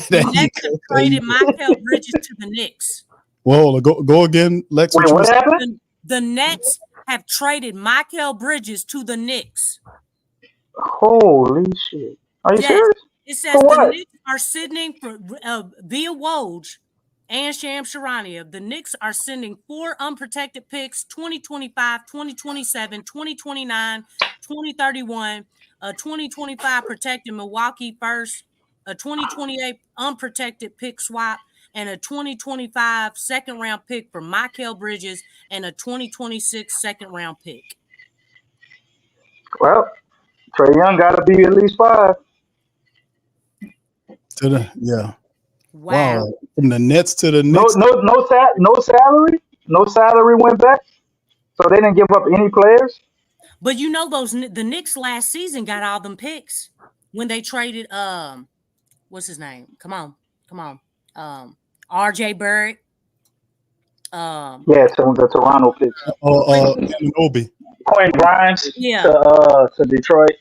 [SPEAKER 3] The Nets have traded Mikal Bridges to the Knicks.
[SPEAKER 1] Well, go again, Lex.
[SPEAKER 2] Wait, what happened?
[SPEAKER 3] The Nets have traded Mikal Bridges to the Knicks.
[SPEAKER 2] Holy shit! Are you serious?
[SPEAKER 3] It says the Knicks are sending for via Woj and Shams Charania. The Knicks are sending 4 unprotected picks: 2025, 2027, 2029, 2031, a 2025 protected Milwaukee first, a 2028 unprotected pick swap, and a 2025 second round pick for Mikal Bridges, and a 2026 second round pick.
[SPEAKER 2] Well, Trae Young got to be at least 5.
[SPEAKER 1] Wow. From the Nets to the Knicks.
[SPEAKER 2] No salary. No salary went back, so they didn't give up any players.
[SPEAKER 3] But you know the Knicks last season got all them picks when they traded what's his name? Come on. RJ Barrett.
[SPEAKER 2] Yeah, some of the Toronto picks.
[SPEAKER 1] Obi.
[SPEAKER 2] Quentin Grimes to Detroit.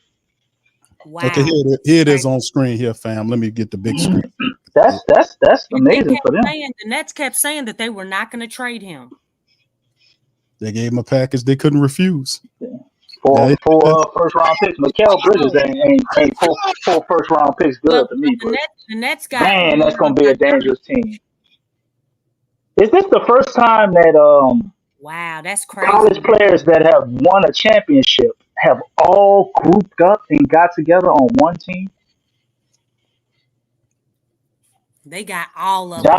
[SPEAKER 3] Wow.
[SPEAKER 1] Okay, here it is on screen here, fam. Let me get the big screen.
[SPEAKER 2] That's amazing for them.
[SPEAKER 3] The Nets kept saying that they were not going to trade him.
[SPEAKER 1] They gave him a package they couldn't refuse.
[SPEAKER 2] For first round picks. Mikal Bridges ain't full first round picks good to me.
[SPEAKER 3] The Nets got,
[SPEAKER 2] man, that's gonna be a dangerous team. Is this the first time that
[SPEAKER 3] wow, that's crazy.
[SPEAKER 2] College players that have won a championship have all grouped up and got together on one team?
[SPEAKER 3] They got all of
[SPEAKER 2] them.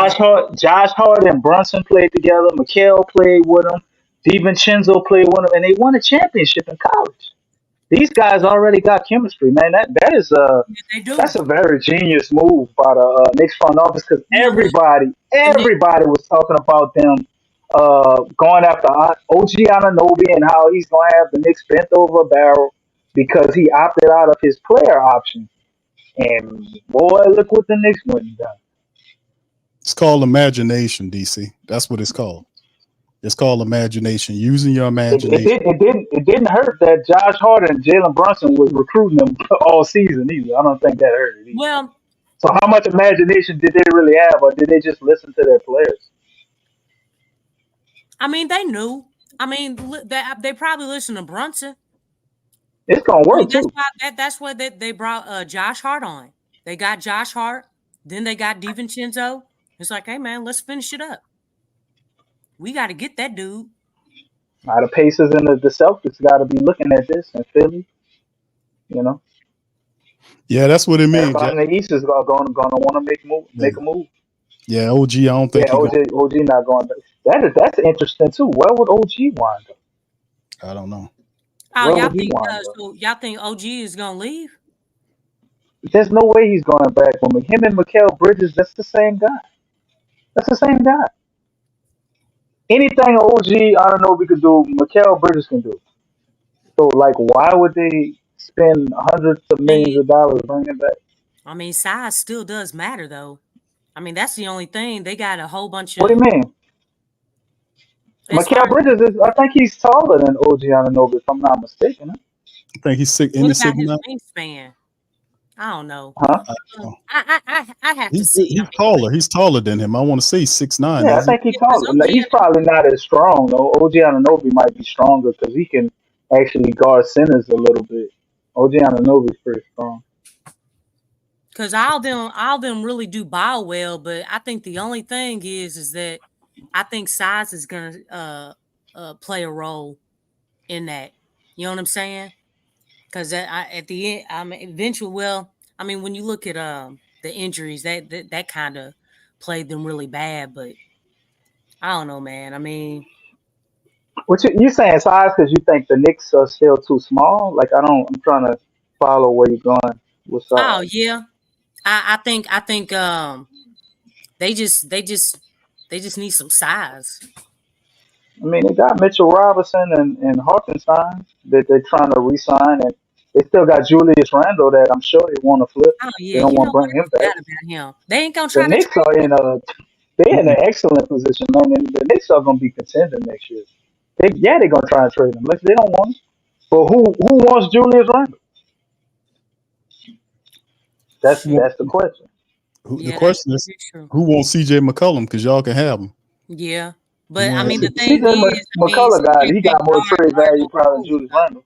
[SPEAKER 2] Josh Hart and Brunson played together. Mikal played with them. DiVincenzo played with them, and they won a championship in college. These guys already got chemistry, man. That's a very genius move by the Knicks front office, because everybody was talking about them going after OG Anunoby and how he's going to have the Knicks bent over a barrel because he opted out of his player option. And boy, look what the Knicks went and done.
[SPEAKER 1] It's called imagination, DC. That's what it's called. It's called imagination. Using your imagination.
[SPEAKER 2] It didn't hurt that Josh Hart and Jalen Brunson was recruiting them all season either. I don't think that hurt it either.
[SPEAKER 3] Well,
[SPEAKER 2] so how much imagination did they really have, or did they just listen to their players?
[SPEAKER 3] I mean, they knew. I mean, they probably listen to Brunson.
[SPEAKER 2] It's gonna work too.
[SPEAKER 3] That's why they brought Josh Hart on. They got Josh Hart, then they got DiVincenzo. It's like, hey man, let's finish it up. We got to get that dude.
[SPEAKER 2] Now the Pacers and the Celtics got to be looking at this, and Philly, you know,
[SPEAKER 1] Yeah, that's what it means.
[SPEAKER 2] everybody in the East is gonna want to make a move.
[SPEAKER 1] Yeah, OG, I don't think
[SPEAKER 2] Yeah, OG not going. That's interesting too. Where would OG wind up?
[SPEAKER 1] I don't know.
[SPEAKER 3] Oh,
[SPEAKER 2] Where
[SPEAKER 3] y'all
[SPEAKER 2] would he
[SPEAKER 3] think
[SPEAKER 2] wind up?
[SPEAKER 3] so? Y'all think OG is gonna leave?
[SPEAKER 2] There's no way he's going back. From him and Mikal Bridges, that's the same guy. That's the same guy. Anything OG, I don't know, we could do. Mikal Bridges can do. So, like, why would they spend hundreds of millions of dollars bringing him back?
[SPEAKER 3] I mean, size still does matter, though. I mean, that's the only thing. They got a whole bunch of.
[SPEAKER 2] What do you mean? Mikal Bridges is. I think he's taller than OG Anunoby, if I'm not mistaken.
[SPEAKER 1] I think he's sick.
[SPEAKER 3] What about his wingspan? I don't know.
[SPEAKER 2] Huh?
[SPEAKER 3] I have to see.
[SPEAKER 1] He's taller. He's taller than him. I want to say 6'9".
[SPEAKER 2] Yeah, I think he's taller. Like, he's probably not as strong though. OG Anunoby might be stronger because he can actually guard centers a little bit. OG Anunoby is pretty strong.
[SPEAKER 3] Because all them really do ball well, but I think the only thing is that I think size is gonna play a role in that. You know what I'm saying? Because at the end, I mean, eventually, well, I mean, when you look at the injuries, that kind of played them really bad. But I don't know, man. I mean,
[SPEAKER 2] what you saying size because you think the Knicks are still too small? Like I'm trying to follow where you're going with size.
[SPEAKER 3] Oh yeah, I think they just need some size.
[SPEAKER 2] I mean, they got Mitchell Robinson and Hartenstein that they're trying to re-sign, and they still got Julius Randle that I'm sure they want to flip.
[SPEAKER 3] Oh yeah,
[SPEAKER 2] they don't want to bring him back.
[SPEAKER 3] About him. They ain't gonna try
[SPEAKER 2] the Knicks are they're in an excellent position, man. And the Knicks are gonna be contending next year. They're gonna try and trade him. Like, they don't want him. But who wants Julius Randle? That's the question.
[SPEAKER 1] The question is, who wants CJ McCollum? Because y'all can have him.
[SPEAKER 3] Yeah. But I mean, the thing is,
[SPEAKER 2] McCullough he got more trade value probably than Julius Randle.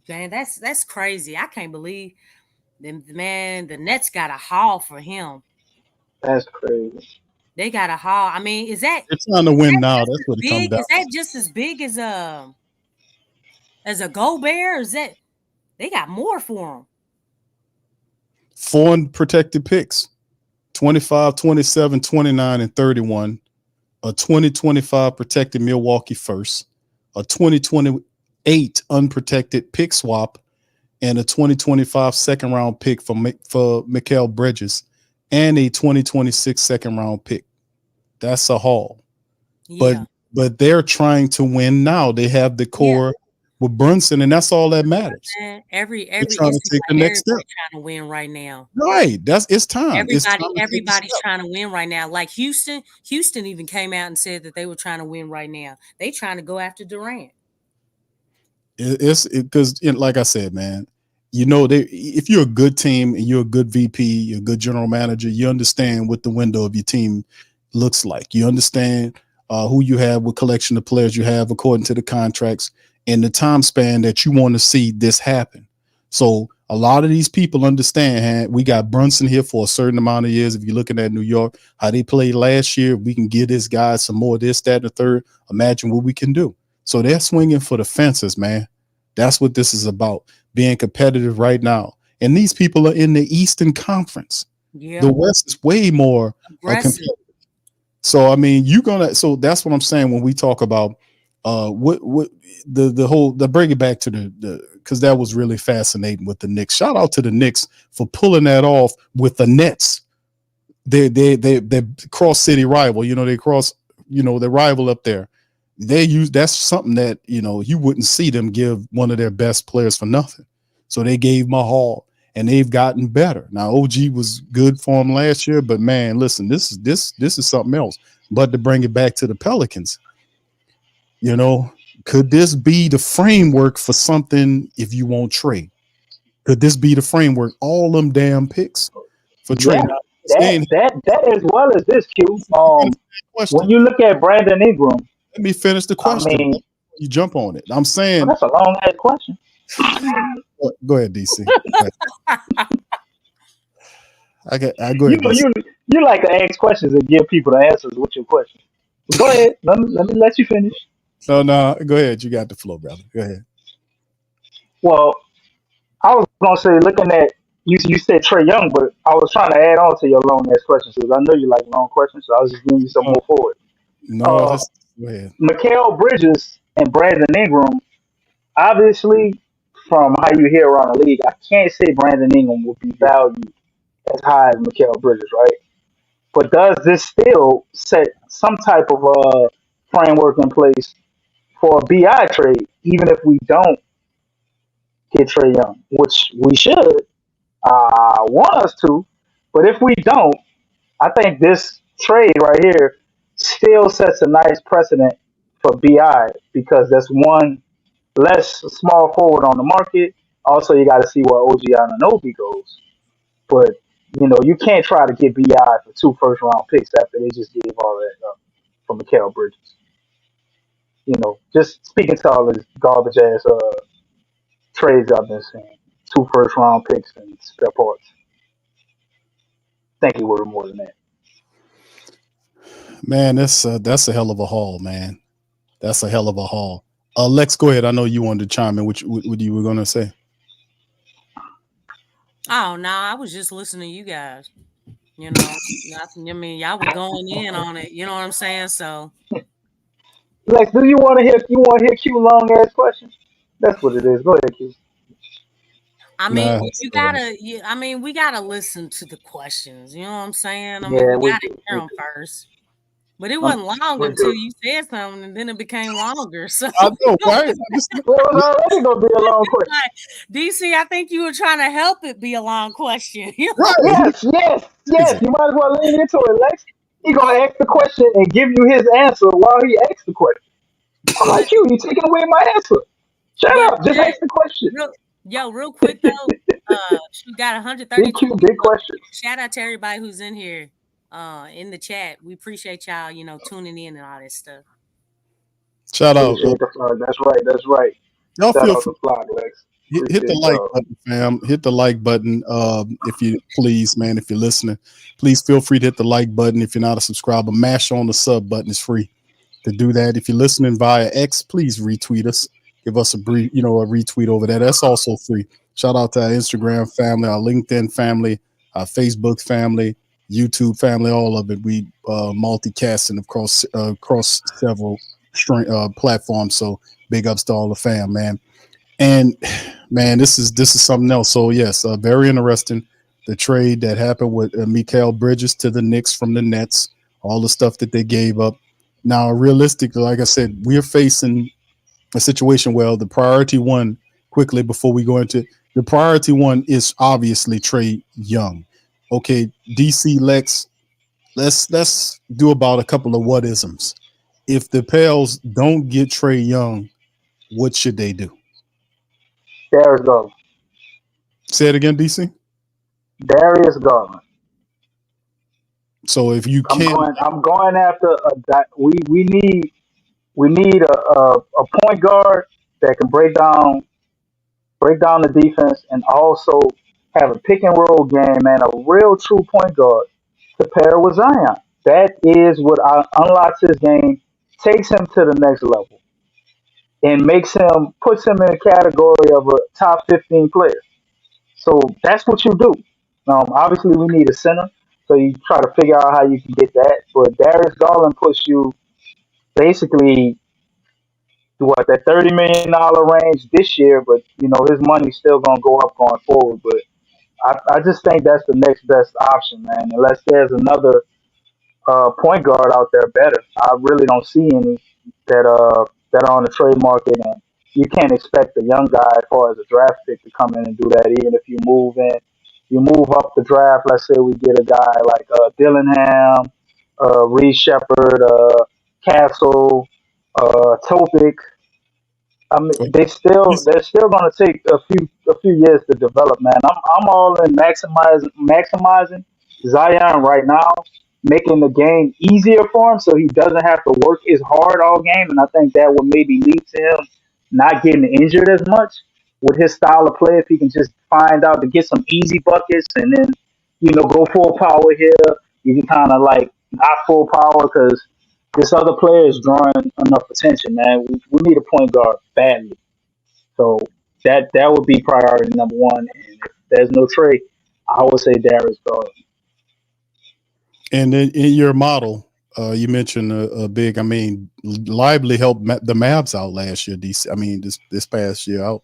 [SPEAKER 3] Man, that's crazy. I can't believe them. Man, the Nets got a haul for him.
[SPEAKER 2] That's crazy.
[SPEAKER 3] They got a haul. I mean, is that?
[SPEAKER 1] It's time to win now. That's what it comes down.
[SPEAKER 3] Is that just as big as a Gobert? Or is that they got more for him?
[SPEAKER 1] 4 unprotected picks: 25, 27, 29, and 31. A 2025 protected Milwaukee first, a 2028 unprotected pick swap, and a 2025 second round pick for Mikal Bridges, and a 2026 second round pick. That's a haul. Yeah. But they're trying to win now. They have the core with Brunson, and that's all that matters.
[SPEAKER 3] Every
[SPEAKER 1] trying to take the next step.
[SPEAKER 3] Trying to win right now.
[SPEAKER 1] Right. It's time.
[SPEAKER 3] Everybody's trying to win right now. Like Houston even came out and said that they were trying to win right now. They trying to go after Durant.
[SPEAKER 1] It's because, like I said, man, if you're a good team and you're a good VP, you're a good general manager, you understand what the window of your team looks like. You understand who you have, what collection of players you have according to the contracts, and the time span that you want to see this happen. So a lot of these people understand, we got Brunson here for a certain amount of years. If you're looking at New York, how they played last year, we can give this guy some more of this, that, and the third. Imagine what we can do. So they're swinging for the fences, man. That's what this is about, being competitive right now. And these people are in the Eastern Conference. Yeah. The West is way more competitive. So, I mean, so that's what I'm saying when we talk about what the bring it back to because that was really fascinating with the Knicks. Shout out to the Knicks for pulling that off with the Nets. They cross city rival, they cross, their rival up there. That's something that, you wouldn't see them give one of their best players for nothing. So they gave him a haul and they've gotten better. Now, OG was good for him last year, but man, listen, this is something else. But to bring it back to the Pelicans, could this be the framework for something if you won't trade? Could this be the framework? All them damn picks for trading.
[SPEAKER 2] That as well as this, Q. When you look at Brandon Ingram,
[SPEAKER 1] Let me finish the question.
[SPEAKER 2] I mean,
[SPEAKER 1] You jump on it. I'm saying.
[SPEAKER 2] that's a long ass question.
[SPEAKER 1] Go ahead, DC. Go ahead. I go ahead.
[SPEAKER 2] You like to ask questions and give people the answers with your questions. Go ahead. Let me let you finish.
[SPEAKER 1] No, go ahead. You got the flow, brother. Go ahead.
[SPEAKER 2] Well, I was gonna say, looking at you said Trae Young, but I was trying to add on to your long ass questions because I know you like long questions, so I was just giving you some more forward.
[SPEAKER 1] No, go ahead.
[SPEAKER 2] Mikal Bridges and Brandon Ingram, obviously, from how you hear around the league, I can't say Brandon Ingram will be valued as high as Mikal Bridges, right? But does this still set some type of framework in place for a BI trade, even if we don't get Trae Young, which we should want us to, but if we don't, I think this trade right here still sets a nice precedent for BI because that's one less small forward on the market. Also, you got to see where OG Anunoby goes. But you can't try to get BI for 2 first-round picks after they just gave all that up for Mikal Bridges. Just speaking to all this garbage ass trades I've been seeing, 2 first-round picks and spare parts. Think it worth more than that.
[SPEAKER 1] Man, that's a hell of a haul, man. That's a hell of a haul. Lex, go ahead. I know you wanted to chime in. What you were going to say?
[SPEAKER 3] Oh, no, I was just listening to you guys. I mean, y'all were going in on it. You know what I'm saying? So,
[SPEAKER 2] Lex, do you want to hear Q long ass questions? That's what it is. Go ahead, Q.
[SPEAKER 3] I mean, you gotta. I mean, we gotta listen to the questions. You know what I'm saying? I mean,
[SPEAKER 2] Yeah,
[SPEAKER 3] we gotta hear them first. But it wasn't long until you said something, and then it became longer. So
[SPEAKER 1] I know, right?
[SPEAKER 2] It was already gonna be a long question.
[SPEAKER 3] DC, I think you were trying to help it be a long question.
[SPEAKER 1] Right.
[SPEAKER 2] Yes. You might as well lean into it, Lex. He gonna ask the question and give you his answer while he asks the question. I'm like, you taking away my answer. Shut up. Just ask the question.
[SPEAKER 3] Real quick though, she got 132
[SPEAKER 2] BQ, big question.
[SPEAKER 3] Shout out to everybody who's in here in the chat. We appreciate y'all, tuning in and all that stuff.
[SPEAKER 1] Shout out.
[SPEAKER 2] That's right.
[SPEAKER 1] Y'all
[SPEAKER 2] Shout
[SPEAKER 1] feel
[SPEAKER 2] out to Flock, Lex.
[SPEAKER 1] Hit the like button, fam. Hit the like button. If you please, man, if you're listening, please feel free to hit the like button. If you're not a subscriber, mash on the sub button. It's free to do that. If you're listening via X, please retweet us. Give us a brief, a retweet over there. That's also free. Shout out to our Instagram family, our LinkedIn family, our Facebook family, YouTube family, all of it. We multicasting across several platforms. So big ups to all the fam, man. And man, this is something else. So yes, very interesting. The trade that happened with Mikal Bridges to the Knicks from the Nets, all the stuff that they gave up. Now, realistically, like I said, we're facing a situation where the priority one, quickly before we go into the priority one, is obviously Trae Young. Okay, DC Lex, let's do about a couple of what-isms. If the Pels don't get Trae Young, what should they do?
[SPEAKER 2] Darius Garland.
[SPEAKER 1] Say it again, DC.
[SPEAKER 2] Darius Garland.
[SPEAKER 1] So if you can't,
[SPEAKER 2] I'm going after we need a point guard that can break down the defense and also have a pick and roll game and a real true point guard to pair with Zion. That is what unlocks his game, takes him to the next level, and puts him in a category of a top 15 player. So that's what you do. Obviously, we need a center, so you try to figure out how you can get that. But Darius Garland puts you basically that $30 million range this year, but his money's still gonna go up going forward. But I just think that's the next best option, man. Unless there's another point guard out there better, I really don't see any that are on the trade market, and you can't expect a young guy as far as a draft pick to come in and do that. Even if you move up the draft. Let's say we get a guy like Dillingham, Reed Shepard, Castle, Topic. I mean, they're still going to take a few years to develop, man. I'm all in maximizing Zion right now, making the game easier for him so he doesn't have to work as hard all game. And I think that would maybe lead to him not getting injured as much with his style of play. If he can just find out to get some easy buckets and then, go full power here, you can kind of like not full power because this other player is drawing enough attention, man. We need a point guard badly. So that would be priority number one. And if there's no Trae, I would say Darius Garland.
[SPEAKER 1] And in your model, you mentioned a big. I mean, Lively helped the Mavs out last year. This past year out,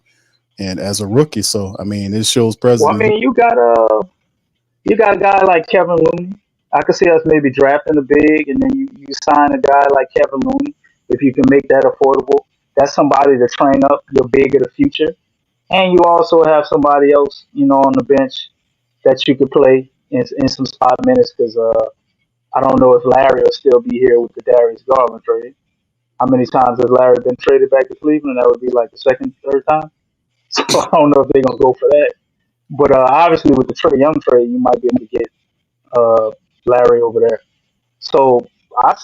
[SPEAKER 1] and as a rookie. So I mean, it shows
[SPEAKER 2] Well, I
[SPEAKER 1] presence.
[SPEAKER 2] mean, you got a guy like Kevin Looney. I could see us maybe drafting a big, and then you sign a guy like Kevin Looney if you can make that affordable. That's somebody to train up your big of the future, and you also have somebody else, on the bench that you could play in some spot minutes because I don't know if Larry will still be here with the Darius Garland trade. How many times has Larry been traded back to Cleveland? That would be like the second, third time. So I don't know if they're gonna go for that. But obviously, with the Trae Young trade, you might be able to get Larry over there. So I,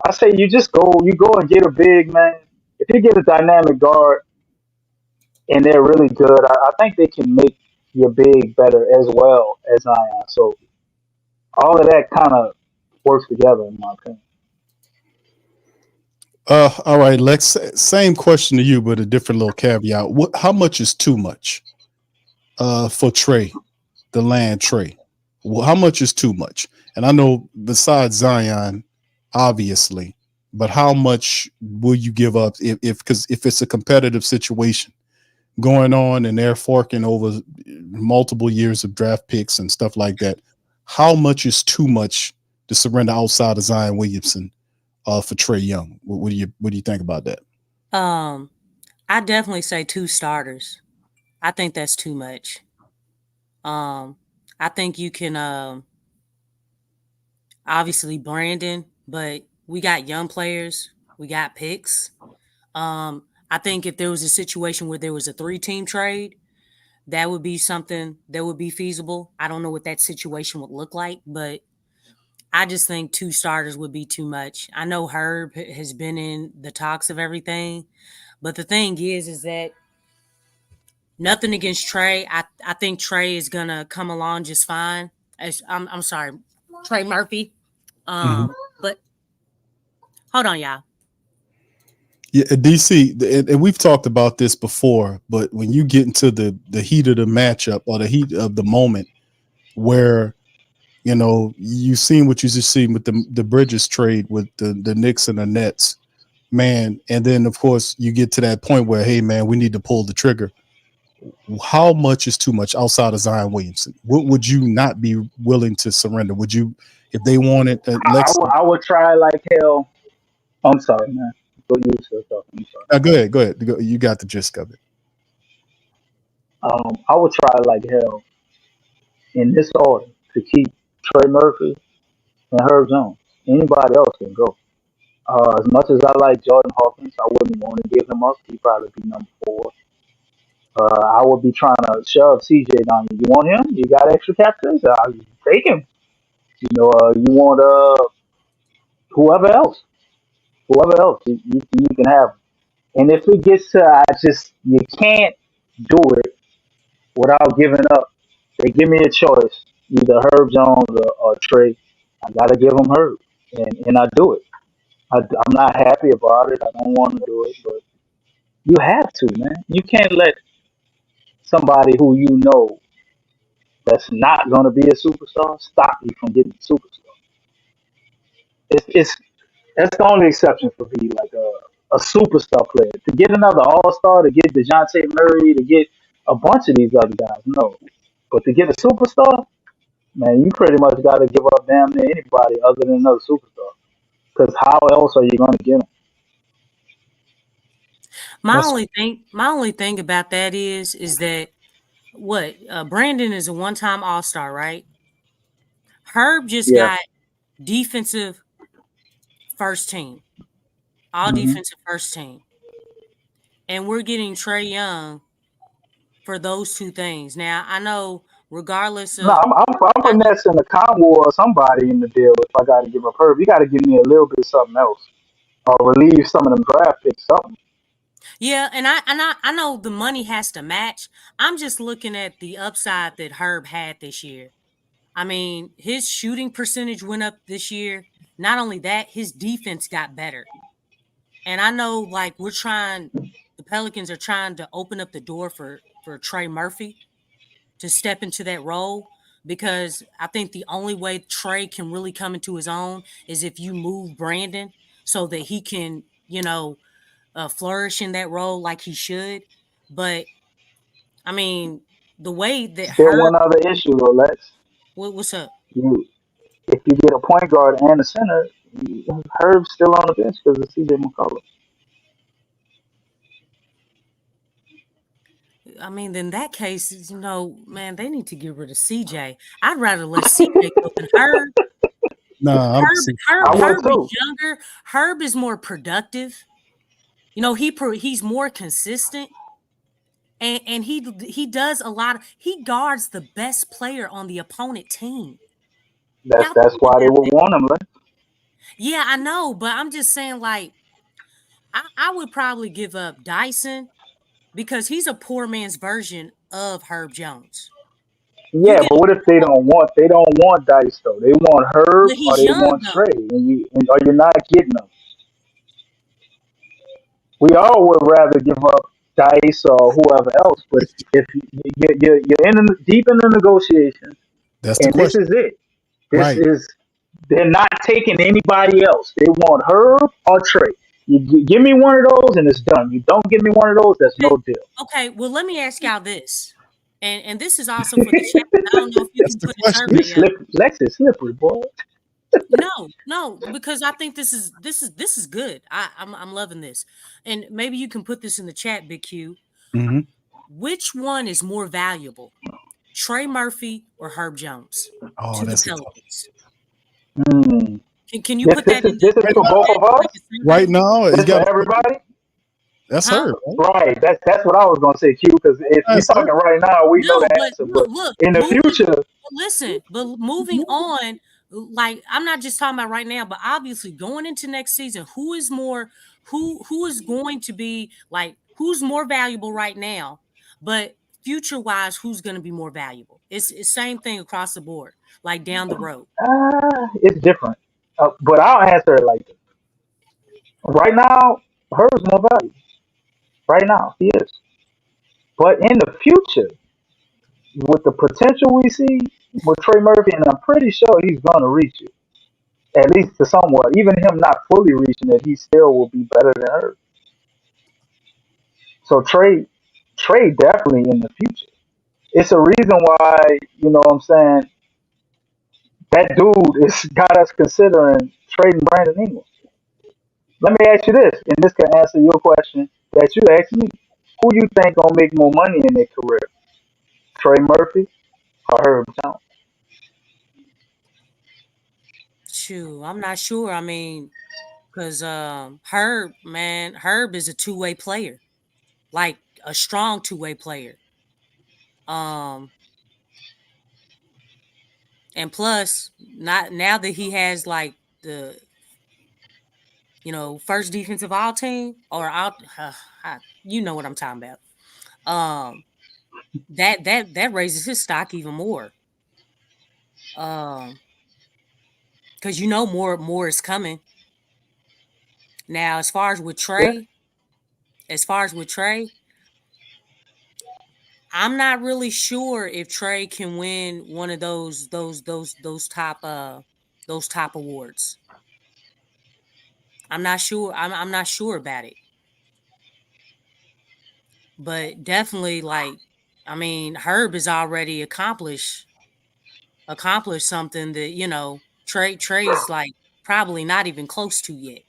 [SPEAKER 2] I say you go and get a big man. If you get a dynamic guard and they're really good, I think they can make your big better as well as Zion. So all of that kind of works together, in my opinion.
[SPEAKER 1] All right, Lex. Same question to you, but a different little caveat. How much is too much? For Trae, the land Trae. Well, how much is too much? And I know besides Zion, obviously, but how much will you give up because if it's a competitive situation going on and they're forking over multiple years of draft picks and stuff like that, how much is too much to surrender outside of Zion Williamson for Trae Young? What do you think about that?
[SPEAKER 3] I definitely say 2 starters. I think that's too much. I think you can obviously Brandon, but we got young players, we got picks. I think if there was a situation where there was a 3-team trade, that would be something that would be feasible. I don't know what that situation would look like, but I just think 2 starters would be too much. I know Herb has been in the talks of everything, but the thing is that nothing against Trae. I think Trae is gonna come along just fine. I'm sorry, Trey Murphy.
[SPEAKER 1] Mhm.
[SPEAKER 3] But hold on, y'all.
[SPEAKER 1] Yeah, DC, and we've talked about this before, but when you get into the heat of the matchup or the heat of the moment, where you've seen what you just seen with the Bridges trade with the Knicks and the Nets, man, and then of course you get to that point where, hey man, we need to pull the trigger. How much is too much outside of Zion Williamson? What would you not be willing to surrender? Would you, if they wanted Lexxah?
[SPEAKER 2] I would try like hell. I'm sorry, man. But you were still talking. I'm sorry.
[SPEAKER 1] Go ahead. You got the gist of it.
[SPEAKER 2] I would try like hell in this order to keep Trey Murphy and Herb Jones. Anybody else can go. As much as I like Jordan Hawkins, I wouldn't want to give him up. He'd probably be number 4. I would be trying to shove CJ down. You want him? You got extra captains? Take him. You want whoever else. Whoever else. You can have. And if it gets to, you can't do it without giving up. They give me a choice, either Herb Jones or Trae. I gotta give him Herb, and I do it. I'm not happy about it. I don't want to do it, but you have to, man. You can't let somebody who that's not gonna be a superstar stop you from getting a superstar. It's that's the only exception for me, like a superstar player. To get another All Star, to get DeJounte Murray, to get a bunch of these other guys, no. But to get a superstar, man, you pretty much got to give up damn near anybody other than another superstar. Because how else are you going to get them?
[SPEAKER 3] My
[SPEAKER 1] That's
[SPEAKER 3] only thing about that is that what Brandon is a 1-time All-Star, right? Herb just
[SPEAKER 2] Yeah.
[SPEAKER 3] got defensive first team, all
[SPEAKER 2] Hmm.
[SPEAKER 3] defensive first team, and we're getting Trae Young for those 2 things. Now I know regardless
[SPEAKER 2] No,
[SPEAKER 3] of
[SPEAKER 2] I'm finessing the Conway or somebody in the deal. If I got to give up Herb, you got to give me a little bit of something else, or relieve some of them draft picks. Something.
[SPEAKER 3] yeah, and I know the money has to match. I'm just looking at the upside that Herb had this year. I mean, his shooting percentage went up this year. Not only that, his defense got better. And I know, like, the Pelicans are trying to open up the door for Trey Murphy to step into that role, because I think the only way Trey can really come into his own is if you move Brandon so that he can, flourish in that role like he should. But I mean, the way that
[SPEAKER 2] Still, one other issue though, Lex.
[SPEAKER 3] what's up?
[SPEAKER 2] You if you get a point guard and a center, Herb's still on the bench because of CJ McCollum.
[SPEAKER 3] I mean, in that case, man, they need to get rid of CJ. I'd rather let CJ go than Herb.
[SPEAKER 1] Nah, I'm
[SPEAKER 2] I would
[SPEAKER 3] Herb is
[SPEAKER 2] too.
[SPEAKER 3] younger. Herb is more productive. He's more consistent, and he does a lot. He guards the best player on the opponent team. Y'all
[SPEAKER 2] That's
[SPEAKER 3] think
[SPEAKER 2] why they
[SPEAKER 3] about
[SPEAKER 2] would
[SPEAKER 3] that.
[SPEAKER 2] want him. Lex.
[SPEAKER 3] Yeah, I know, but I'm just saying, like, I would probably give up Dyson because he's a poor man's version of Herb Jones. You
[SPEAKER 2] Yeah,
[SPEAKER 3] get,
[SPEAKER 2] but what if they don't want Dice though? They want Herb
[SPEAKER 3] but
[SPEAKER 2] or
[SPEAKER 3] he's
[SPEAKER 2] they
[SPEAKER 3] young
[SPEAKER 2] want
[SPEAKER 3] though.
[SPEAKER 2] Trey, or you're not getting them. We all would rather give up Dice or whoever else, but if you're deep in the negotiations,
[SPEAKER 1] that's the
[SPEAKER 2] and this
[SPEAKER 1] question.
[SPEAKER 2] is it. This
[SPEAKER 1] Right.
[SPEAKER 2] is they're not taking anybody else. They want Herb or Trey. You give me one of those and it's done. You don't give me one of those, that's no deal.
[SPEAKER 3] Okay, well, let me ask y'all this, and this is also for the chat. I don't know if you
[SPEAKER 1] That's
[SPEAKER 3] can
[SPEAKER 1] the
[SPEAKER 3] put a
[SPEAKER 1] question.
[SPEAKER 2] You
[SPEAKER 3] survey up.
[SPEAKER 2] slip Lex is slippery, boy.
[SPEAKER 3] No, because I think this is good. I'm loving this, and maybe you can put this in the chat, Big Q.
[SPEAKER 1] Mm-hmm.
[SPEAKER 3] Which one is more valuable, Trey Murphy or Herb Jones
[SPEAKER 1] Oh,
[SPEAKER 3] to the
[SPEAKER 1] that's a tough.
[SPEAKER 3] Pelicans?
[SPEAKER 2] Hmm.
[SPEAKER 3] Can you
[SPEAKER 2] This
[SPEAKER 3] put
[SPEAKER 2] this
[SPEAKER 3] that
[SPEAKER 2] is
[SPEAKER 3] in
[SPEAKER 2] this is
[SPEAKER 3] the
[SPEAKER 1] Right
[SPEAKER 2] for
[SPEAKER 1] now,
[SPEAKER 2] both
[SPEAKER 3] chat,
[SPEAKER 2] of
[SPEAKER 3] like
[SPEAKER 2] us.
[SPEAKER 3] a survey?
[SPEAKER 1] right now, you
[SPEAKER 2] This for
[SPEAKER 1] got
[SPEAKER 2] everybody.
[SPEAKER 1] that's
[SPEAKER 3] Huh?
[SPEAKER 1] her. Right?
[SPEAKER 2] Right. That's what I was gonna say, Q. Because if we
[SPEAKER 1] That's her.
[SPEAKER 2] talking right now, we know
[SPEAKER 3] No,
[SPEAKER 2] the
[SPEAKER 3] but
[SPEAKER 2] answer. But
[SPEAKER 3] look,
[SPEAKER 2] in the
[SPEAKER 3] moving.
[SPEAKER 2] future,
[SPEAKER 3] Listen, but moving on, like, I'm not just talking about right now, but obviously going into next season, who is going to be, like, who's more valuable right now, but future wise, who's going to be more valuable? It's same thing across the board, like down the road.
[SPEAKER 2] it's different. But I'll answer it like this. Right now, Herb's more valuable. Right now, he is. But in the future, with the potential we see with Trey Murphy, and I'm pretty sure he's gonna reach it, at least to somewhat. Even him not fully reaching it, he still will be better than Herb. So Trey definitely in the future. It's a reason why, you know what I'm saying, that dude is got us considering trading Brandon Ingram. Let me ask you this, and this can answer your question that you asked me. Who you think gonna make more money in their career? Trey Murphy or Herb Jones?
[SPEAKER 3] Shoot, I'm not sure. I mean, because Herb is a two-way player, like a strong two-way player. Um, and plus, not now that he has, like, the first defensive all team or out, you know what I'm talking about. That raises his stock even more. Because more is coming. Now,
[SPEAKER 2] Yeah.
[SPEAKER 3] as far as with Trey, I'm not really sure if Trey can win one of those top awards. I'm not sure. I'm not sure about it. But definitely, like, I mean, Herb has already accomplished something that, Trey's, like, probably not even close to yet.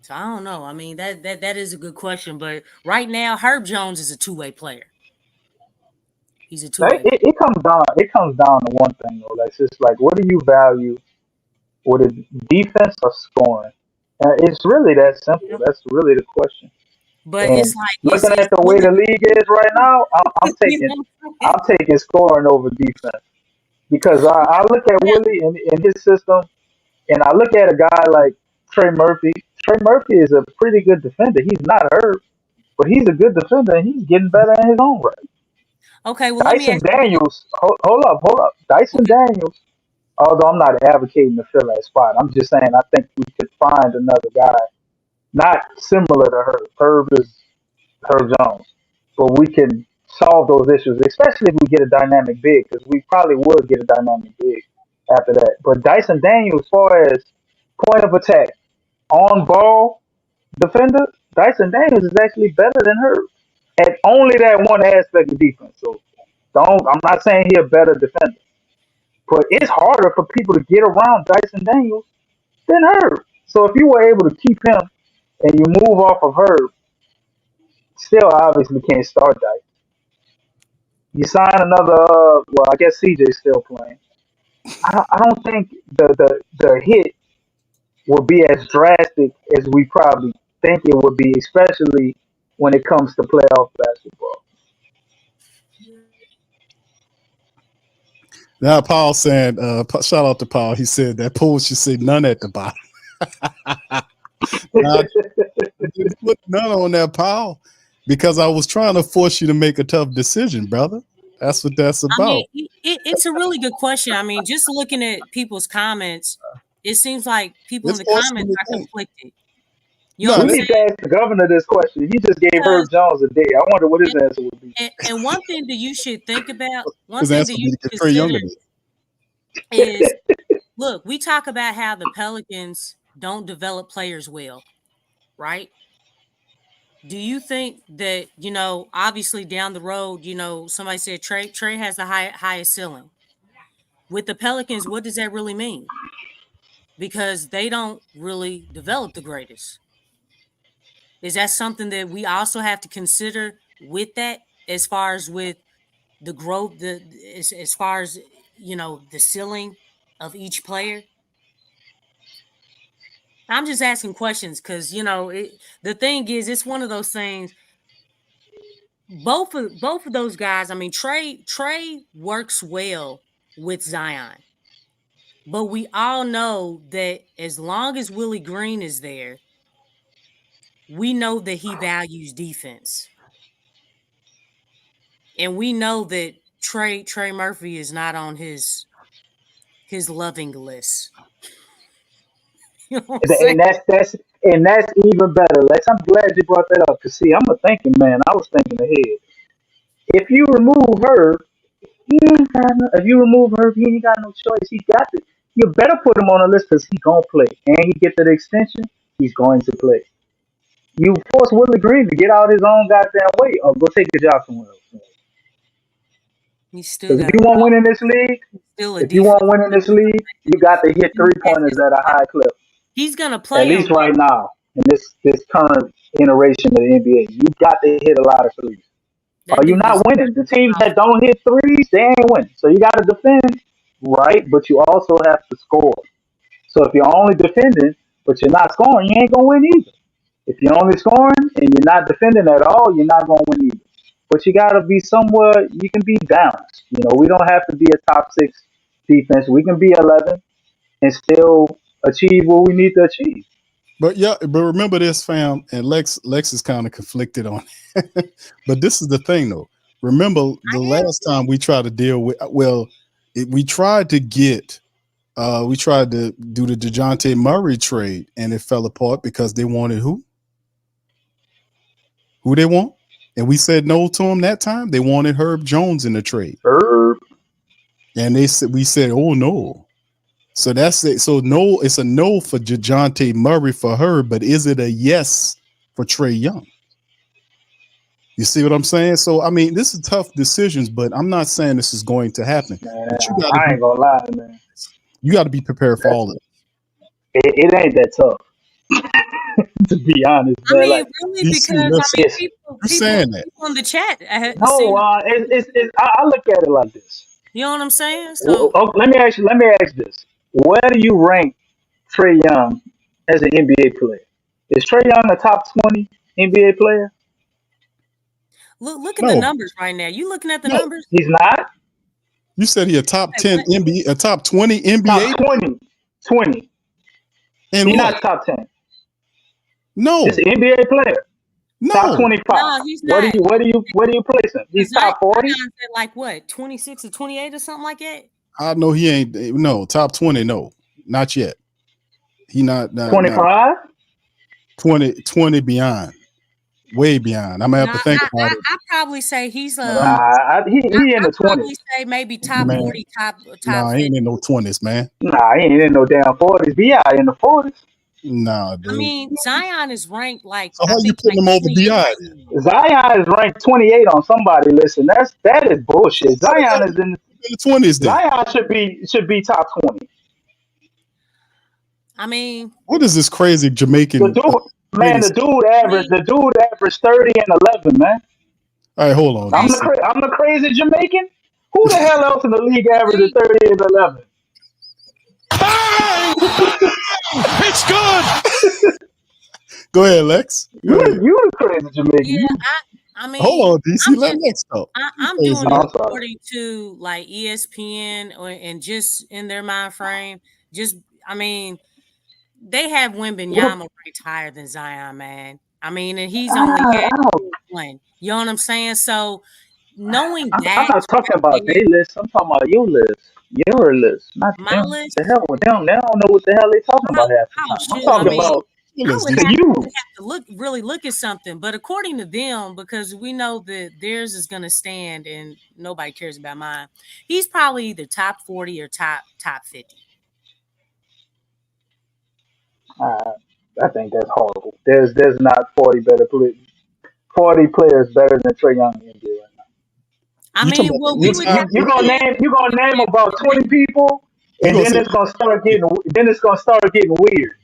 [SPEAKER 3] So I don't know. I mean, that is a good question, but right now Herb Jones is a two-way player. He's a two-way player.
[SPEAKER 2] It comes down. It comes down to one thing though. That's just like, what do you value? What is defense or scoring? It's really that simple.
[SPEAKER 3] Yeah.
[SPEAKER 2] That's really the question.
[SPEAKER 3] But
[SPEAKER 2] And
[SPEAKER 3] it's like
[SPEAKER 2] looking
[SPEAKER 3] it's
[SPEAKER 2] at the way the league is right now, I'm
[SPEAKER 3] you
[SPEAKER 2] taking
[SPEAKER 3] know?
[SPEAKER 2] I'm taking scoring over defense because I look at
[SPEAKER 3] Yeah.
[SPEAKER 2] Willie in his system, and I look at a guy like Trey Murphy. Trey Murphy is a pretty good defender. He's not hurt, but he's a good defender, and he's getting better in his own right.
[SPEAKER 3] Okay, well let me
[SPEAKER 2] Dyson
[SPEAKER 3] ask you this.
[SPEAKER 2] Daniels, hold up. Dyson
[SPEAKER 3] Okay.
[SPEAKER 2] Daniels, although I'm not advocating to fill that spot, I'm just saying I think we could find another guy not similar to Herb. Herb is Herb Jones, but we can solve those issues, especially if we get a dynamic big, because we probably would get a dynamic big after that. But Dyson Daniels, as far as point of attack, on ball defender, Dyson Daniels is actually better than Herb at only that one aspect of defense. So don't. I'm not saying he's a better defender, but it's harder for people to get around Dyson Daniels than Herb. So if you were able to keep him and you move off of Herb, still obviously can't start Dyson. You sign another. Well, I guess CJ's still playing. I don't think the hit will be as drastic as we probably think it would be, especially when it comes to playoff basketball.
[SPEAKER 1] Now Paul saying, shout out to Paul. He said that pool should say none at the bottom. Now, I didn't put none on that, Paul, because I was trying to force you to make a tough decision, brother. That's what that's
[SPEAKER 3] I mean,
[SPEAKER 1] about.
[SPEAKER 3] it's a really good question. I mean, just looking at people's comments, it seems like people in
[SPEAKER 1] It's
[SPEAKER 3] the
[SPEAKER 1] forcing
[SPEAKER 3] comments
[SPEAKER 1] me to
[SPEAKER 3] are
[SPEAKER 1] think.
[SPEAKER 3] conflicted. You know
[SPEAKER 1] No,
[SPEAKER 3] what
[SPEAKER 2] We
[SPEAKER 3] I'm
[SPEAKER 1] this,
[SPEAKER 2] need
[SPEAKER 3] saying?
[SPEAKER 2] to ask the governor this question. He just gave
[SPEAKER 3] Because
[SPEAKER 2] Herb Jones a day. I wonder what his
[SPEAKER 3] and,
[SPEAKER 2] answer would be.
[SPEAKER 3] and one thing that you should think about, one
[SPEAKER 1] his
[SPEAKER 3] thing
[SPEAKER 1] answer
[SPEAKER 3] that
[SPEAKER 1] would
[SPEAKER 3] you
[SPEAKER 1] be to
[SPEAKER 3] should
[SPEAKER 1] get Trae Young
[SPEAKER 3] consider
[SPEAKER 1] today.
[SPEAKER 3] is, look, we talk about how the Pelicans don't develop players well, right? Do you think that, obviously down the road, somebody said Trae has the highest ceiling. With the Pelicans, what does that really mean? Because they don't really develop the greatest. Is that something that we also have to consider with that, as far as with the growth, as far as the ceiling of each player? I'm just asking questions because the thing is, it's one of those things. Both of those guys. I mean, Trae works well with Zion, but we all know that as long as Willie Green is there, we know that he values defense. And we know that Trey Murphy is not on his loving list. You know what I'm saying?
[SPEAKER 2] And that's even better. Lex, I'm glad you brought that up. Cause see, I'm a thinking man. I was thinking ahead. If you remove Herb, if you remove Herb, he ain't got no choice. He got to. You better put him on a list because he gonna play, and he get that extension. He's going to play. You force Willie Green to get out his own goddamn way, or go take a job somewhere else.
[SPEAKER 3] He's still
[SPEAKER 2] Because if
[SPEAKER 3] got
[SPEAKER 2] you
[SPEAKER 3] a
[SPEAKER 2] want to
[SPEAKER 3] job.
[SPEAKER 2] win in this league,
[SPEAKER 3] He's still a
[SPEAKER 2] if you want to
[SPEAKER 3] defensive
[SPEAKER 2] win in
[SPEAKER 3] player.
[SPEAKER 2] this league, you got to hit
[SPEAKER 3] He
[SPEAKER 2] three
[SPEAKER 3] has
[SPEAKER 2] pointers
[SPEAKER 3] his
[SPEAKER 2] at a high clip.
[SPEAKER 3] He's gonna
[SPEAKER 2] At
[SPEAKER 3] play him,
[SPEAKER 2] least
[SPEAKER 3] but
[SPEAKER 2] right now in this current iteration of the NBA, you got to hit a lot of threes.
[SPEAKER 3] that
[SPEAKER 2] Or you're
[SPEAKER 3] dude
[SPEAKER 2] not
[SPEAKER 3] is
[SPEAKER 2] winning. The teams
[SPEAKER 3] off.
[SPEAKER 2] that don't hit threes, they ain't winning. So you got to defend, right? But you also have to score. So if you're only defending, but you're not scoring, you ain't gonna win either. If you're only scoring and you're not defending at all, you're not gonna win either. But you gotta be somewhere you can be balanced. We don't have to be a top six defense. We can be 11 and still achieve what we need to achieve.
[SPEAKER 1] But yeah, but remember this, fam, and Lex is kind of conflicted on it. But this is the thing, though. Remember the
[SPEAKER 3] I am
[SPEAKER 1] last time we tried to deal with, we tried to get, we tried to do the DeJounte Murray trade, and it fell apart because they wanted who? Who they want? And we said no to him that time. They wanted Herb Jones in the trade,
[SPEAKER 2] Herb.
[SPEAKER 1] and we said, oh no. So that's it. So no, it's a no for DeJounte Murray for her, but is it a yes for Trae Young? You see what I'm saying? So I mean, this is tough decisions, but I'm not saying this is going to happen.
[SPEAKER 2] Man,
[SPEAKER 1] But
[SPEAKER 2] I ain't gonna lie, man.
[SPEAKER 1] you got to be prepared for
[SPEAKER 2] That's
[SPEAKER 1] all of it.
[SPEAKER 2] it ain't that tough. To be honest,
[SPEAKER 3] I
[SPEAKER 2] man.
[SPEAKER 3] mean,
[SPEAKER 2] Like
[SPEAKER 3] really,
[SPEAKER 1] DC,
[SPEAKER 3] because I
[SPEAKER 1] listen,
[SPEAKER 3] mean,
[SPEAKER 2] it's
[SPEAKER 3] people,
[SPEAKER 1] you're
[SPEAKER 3] people,
[SPEAKER 1] saying that.
[SPEAKER 3] people in the chat
[SPEAKER 2] no,
[SPEAKER 3] seem,
[SPEAKER 2] I look at it like this.
[SPEAKER 3] you know what I'm saying. So
[SPEAKER 2] Let me ask you this: where do you rank Trae Young as an NBA player? Is Trae Young a top 20 NBA player?
[SPEAKER 3] Look at the numbers right now. You looking at the numbers?
[SPEAKER 2] He's not.
[SPEAKER 1] You said he a top 10 NBA, a top 20 NBA?
[SPEAKER 2] Top 20.
[SPEAKER 1] And
[SPEAKER 2] he's
[SPEAKER 1] what?
[SPEAKER 2] not top 10.
[SPEAKER 1] No.
[SPEAKER 2] Just an NBA player.
[SPEAKER 1] No.
[SPEAKER 2] Top 25.
[SPEAKER 3] No, he's not.
[SPEAKER 2] Where do you place him? He's top 40?
[SPEAKER 3] Like what? 26 or 28 or something like that?
[SPEAKER 1] I know he ain't. No, top 20. No, not yet. He not
[SPEAKER 2] 25?
[SPEAKER 1] 20 beyond. Way beyond. I'm gonna have to think about it.
[SPEAKER 3] I probably say he's
[SPEAKER 2] he in the 20s.
[SPEAKER 3] Probably say maybe top 40, top.
[SPEAKER 1] Nah, he ain't in no 20s, man.
[SPEAKER 2] Nah, he ain't in no damn 40s. Bi in the 40s.
[SPEAKER 1] Nah, dude.
[SPEAKER 3] I mean, Zion is ranked like.
[SPEAKER 1] So how you putting him over Bi?
[SPEAKER 2] Zion is ranked 28 on somebody list, and that is bullshit. Zion is in
[SPEAKER 1] the 20s. Then
[SPEAKER 2] Zion should be top 20.
[SPEAKER 3] I mean,
[SPEAKER 1] what is this crazy Jamaican?
[SPEAKER 2] The dude averaged 30 and 11, man.
[SPEAKER 1] All right, hold on.
[SPEAKER 2] I'm the crazy Jamaican. Who the hell else in the league averages 30 and 11?
[SPEAKER 1] It's good. Go ahead, Lex.
[SPEAKER 2] You the crazy Jamaican.
[SPEAKER 3] Yeah, I mean,
[SPEAKER 1] hold on, DC. Let Lex talk.
[SPEAKER 3] I'm doing it according to like ESPN and just in their mind frame. I mean, they have Wembanyama ranked higher than Zion, man. I mean, and he's only had one. You know what I'm saying? So knowing that,
[SPEAKER 2] I'm not talking about their list. I'm talking about your list. Your list, not
[SPEAKER 3] my
[SPEAKER 2] them.
[SPEAKER 3] list.
[SPEAKER 2] The hell with them. They don't know what the hell they talking about half the time. I'm talking about
[SPEAKER 3] you have to really look at something, but according to them, because we know that theirs is going to stand, and nobody cares about mine. He's probably either top 40 or top 50.
[SPEAKER 2] I think that's horrible. There's not 40 players better than Trae Young in the NBA right now.
[SPEAKER 3] I mean,
[SPEAKER 2] you're gonna name about 20 people, and then it's gonna start getting weird.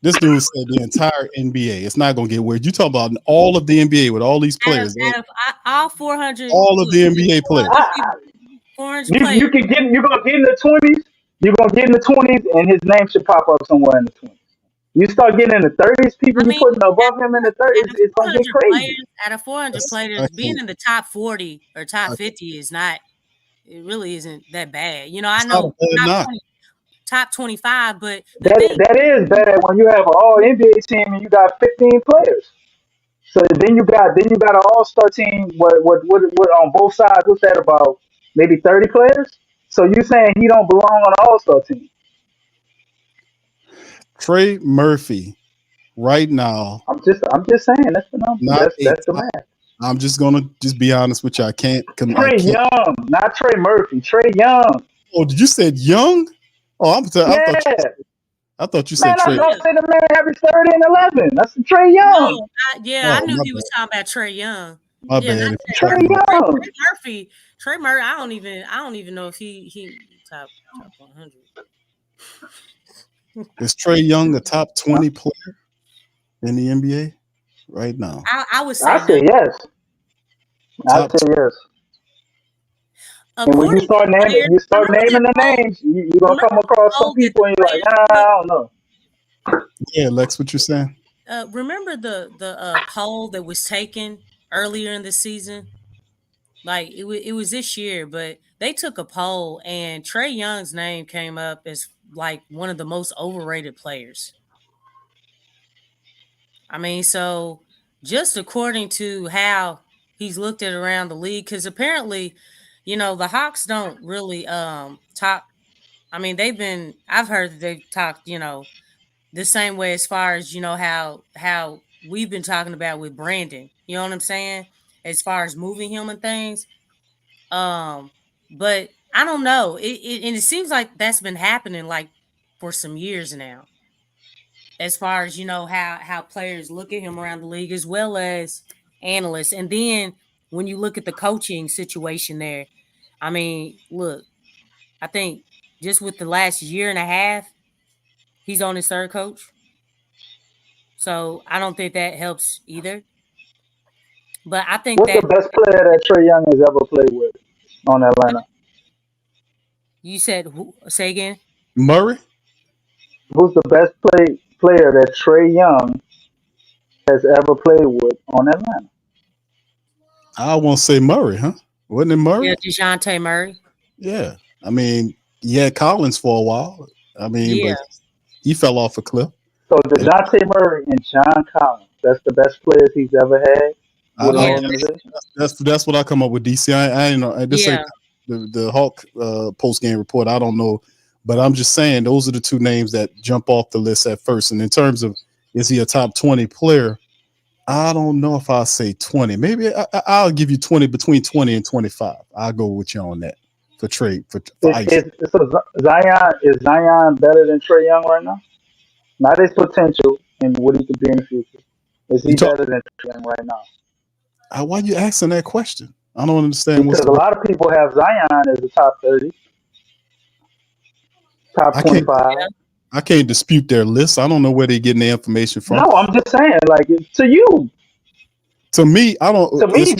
[SPEAKER 1] This dude said the entire NBA. It's not gonna get weird. You talk about all of the NBA with all these players.
[SPEAKER 3] Out of all 400,
[SPEAKER 1] all of the NBA players.
[SPEAKER 3] 400 players.
[SPEAKER 2] You're gonna get in the 20s. You're gonna get in the 20s, and his name should pop up somewhere in the 20s. You start getting in the 30s, people you putting above him in the 30s, it's going to get crazy.
[SPEAKER 3] Out of 400 players, being in the top 40 or top 50 is not, it really isn't that bad. You know, I know top 25, but
[SPEAKER 2] that is bad when you have an all NBA team and you got 15 players. So then you got an all-star team, what on both sides, what's that about? Maybe 30 players? So you saying he don't belong on an all-star team?
[SPEAKER 1] Trey Murphy, right now.
[SPEAKER 2] I'm just saying that's the number. That's the math.
[SPEAKER 1] I'm just gonna be honest with you. I can't.
[SPEAKER 2] Trae Young, not Trey Murphy. Trae Young.
[SPEAKER 1] Oh, did you say Young? Oh, I thought you said Trey.
[SPEAKER 2] Man, I don't say the man averaged 30 and 11. That's Trae Young.
[SPEAKER 3] No, I knew he was talking about Trae Young.
[SPEAKER 1] My bad.
[SPEAKER 2] Trae Young.
[SPEAKER 3] Trey Murphy. I don't even know if he top 100.
[SPEAKER 1] Is Trae Young a top 20 player in the NBA right now?
[SPEAKER 3] I would say
[SPEAKER 2] I say yes. I say yes. And when you start naming the names, you're gonna come across some people and you're like, I don't know.
[SPEAKER 1] Yeah, Lex, what you saying?
[SPEAKER 3] Remember the poll that was taken earlier in the season? Like it was this year, but they took a poll and Trae Young's name came up as like one of the most overrated players. I mean, so just according to how he's looked at around the league, because apparently, you know, the Hawks don't really talk. I mean, I've heard that they've talked, you know, the same way as far as, you know, how we've been talking about with Brandon. You know what I'm saying? As far as moving him and things. But I don't know. It seems like that's been happening like for some years now. As far as, you know, how players look at him around the league as well as analysts. And then when you look at the coaching situation there, I mean, look, I think just with the last year and a half, he's on his third coach. So I don't think that helps either. But I think
[SPEAKER 2] what's the best player that Trae Young has ever played with on Atlanta?
[SPEAKER 3] You said who? Say again.
[SPEAKER 1] Murray.
[SPEAKER 2] Who's the best player that Trae Young has ever played with on Atlanta?
[SPEAKER 1] I won't say Murray, huh? Wasn't it Murray?
[SPEAKER 3] Yeah, DeJounte Murray.
[SPEAKER 1] Yeah. I mean, he had Collins for a while. I mean,
[SPEAKER 3] Yeah.
[SPEAKER 1] but he fell off a cliff.
[SPEAKER 2] So
[SPEAKER 1] And
[SPEAKER 2] DeJounte Murray and John Collins, that's the best players he's ever had with an
[SPEAKER 1] I
[SPEAKER 3] Yeah.
[SPEAKER 2] organization.
[SPEAKER 1] that's what I come up with. DC. I ain't know. This ain't
[SPEAKER 3] Yeah.
[SPEAKER 1] the Hawk post game report. I don't know, but I'm just saying those are the two names that jump off the list at first. And in terms of is he a top 20 player? I don't know if I'll say 20. Maybe I'll give you 20 between 20 and 25. I'll go with you on that for trade for ice.
[SPEAKER 2] So Zion is Zion better than Trae Young right now? Not his potential and what he could be in the future. Is
[SPEAKER 1] You
[SPEAKER 2] he
[SPEAKER 1] talk.
[SPEAKER 2] better than Trae Young right now?
[SPEAKER 1] Why you asking that question? I don't understand what's
[SPEAKER 2] Because
[SPEAKER 1] the.
[SPEAKER 2] a lot of people have Zion as a top 30, top
[SPEAKER 1] I can't
[SPEAKER 2] 25.
[SPEAKER 1] I can't dispute their list. I don't know where they're getting their information
[SPEAKER 2] No,
[SPEAKER 1] from.
[SPEAKER 2] I'm just saying, like to you,
[SPEAKER 1] To me, I don't.
[SPEAKER 2] to me,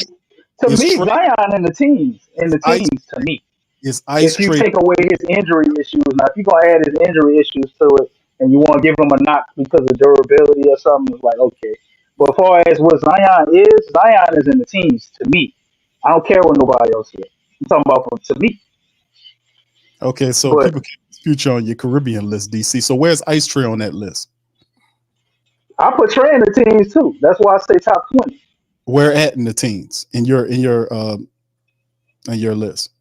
[SPEAKER 2] to
[SPEAKER 1] Is
[SPEAKER 2] me,
[SPEAKER 1] Trey
[SPEAKER 2] Zion in
[SPEAKER 1] is
[SPEAKER 2] the
[SPEAKER 1] ice
[SPEAKER 2] teams, to me.
[SPEAKER 1] is ice
[SPEAKER 2] If you
[SPEAKER 1] trade.
[SPEAKER 2] take away his injury issues, now if you're gonna add his injury issues to it, and you want to give him a knock because of durability or something, it's like okay. But as far as what Zion is in the teams to me. I don't care what nobody else says. I'm talking about from to me.
[SPEAKER 1] Okay, so
[SPEAKER 2] But
[SPEAKER 1] people can't dispute you on your Caribbean list, DC. So where's Ice Trey on that list?
[SPEAKER 2] I put Trey in the teams too. That's why I say top 20.
[SPEAKER 1] Where at in the teens in your list?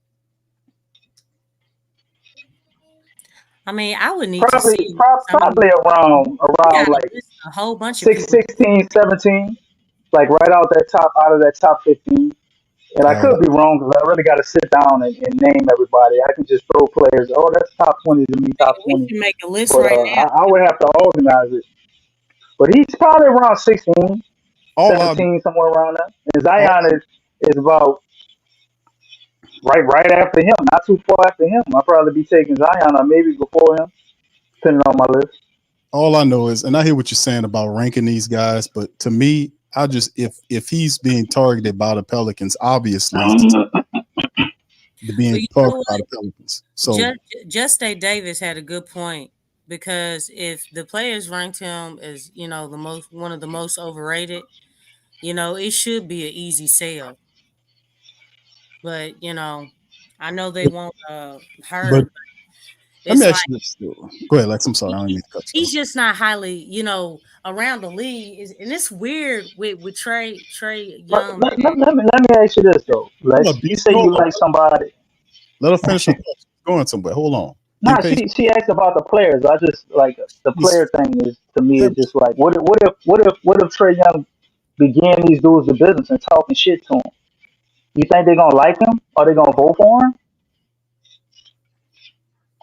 [SPEAKER 3] I mean, I would need to
[SPEAKER 2] Probably,
[SPEAKER 3] see. I mean,
[SPEAKER 2] probably
[SPEAKER 3] you
[SPEAKER 2] around
[SPEAKER 3] got
[SPEAKER 2] like
[SPEAKER 3] a whole bunch of
[SPEAKER 2] six,
[SPEAKER 3] people.
[SPEAKER 2] 16, 17, like right out of that top 15. And I
[SPEAKER 1] All right.
[SPEAKER 2] could be wrong because I really got to sit down and name everybody. I can just throw players. Oh, that's top 20 to me, top
[SPEAKER 3] We
[SPEAKER 2] 20.
[SPEAKER 3] can make a list
[SPEAKER 2] But
[SPEAKER 3] right
[SPEAKER 2] I would have to organize it. But he's probably around 16,
[SPEAKER 1] All I
[SPEAKER 2] 17, somewhere around there. And
[SPEAKER 1] all,
[SPEAKER 2] Zion is about right after him, not too far after him. I'll probably be taking Zion or maybe before him, depending on my list.
[SPEAKER 1] all I know is, and I hear what you're saying about ranking these guys, but to me, I just if he's being targeted by the Pelicans, obviously he's
[SPEAKER 3] But
[SPEAKER 1] being
[SPEAKER 3] you know
[SPEAKER 1] targeted by
[SPEAKER 3] what?
[SPEAKER 1] the Pelicans. So,
[SPEAKER 3] Just Davis had a good point because if the players ranked him as the most one of the most overrated, it should be an easy sell. But I know they won't
[SPEAKER 1] but
[SPEAKER 3] her.
[SPEAKER 1] let me
[SPEAKER 3] It's like
[SPEAKER 1] ask you this. Go ahead, Lex. I'm sorry, I don't mean to cut you off.
[SPEAKER 3] he's just not highly, around the league. And it's weird with Trey Young.
[SPEAKER 2] Let me ask you this though,
[SPEAKER 1] Hold
[SPEAKER 2] Lex.
[SPEAKER 1] up,
[SPEAKER 2] You
[SPEAKER 1] DC.
[SPEAKER 2] say you
[SPEAKER 1] Hold up.
[SPEAKER 2] like somebody.
[SPEAKER 1] Let her finish her thoughts. She's going somewhere. Hold on. Be
[SPEAKER 2] Nah,
[SPEAKER 1] patient.
[SPEAKER 2] she asked about the players. I just like the
[SPEAKER 1] Just
[SPEAKER 2] player thing is to me
[SPEAKER 1] let
[SPEAKER 2] is just like what if Trey Young began these dudes of business and talking shit to him? You think they're gonna like him? Are they gonna vote for him?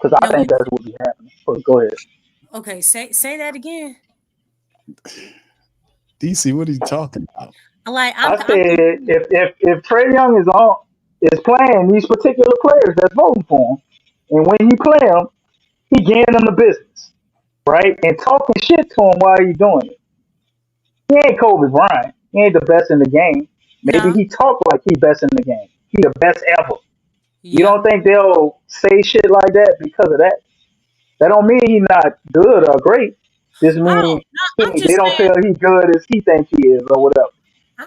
[SPEAKER 2] Because I
[SPEAKER 3] No,
[SPEAKER 2] think that's what be happening. But go ahead.
[SPEAKER 3] okay. Say that again.
[SPEAKER 1] DC, what are you talking about?
[SPEAKER 3] Like
[SPEAKER 2] I
[SPEAKER 3] I'm
[SPEAKER 2] said
[SPEAKER 3] confused.
[SPEAKER 2] if Trey Young is playing these particular players that's voting for him, and when he play them, he getting them the business, right? And talking shit to him while he doing it. He ain't Kobe Bryant. He ain't the best in the game. Maybe
[SPEAKER 3] No,
[SPEAKER 2] he talk like he best in the game. He the best ever. You
[SPEAKER 3] yeah.
[SPEAKER 2] don't think they'll say shit like that because of that? That don't mean he not good or great. Just
[SPEAKER 3] I
[SPEAKER 2] mean
[SPEAKER 3] don't. No, I'm
[SPEAKER 2] they
[SPEAKER 3] just
[SPEAKER 2] don't
[SPEAKER 3] saying.
[SPEAKER 2] feel he good as he think he is or whatever.
[SPEAKER 3] I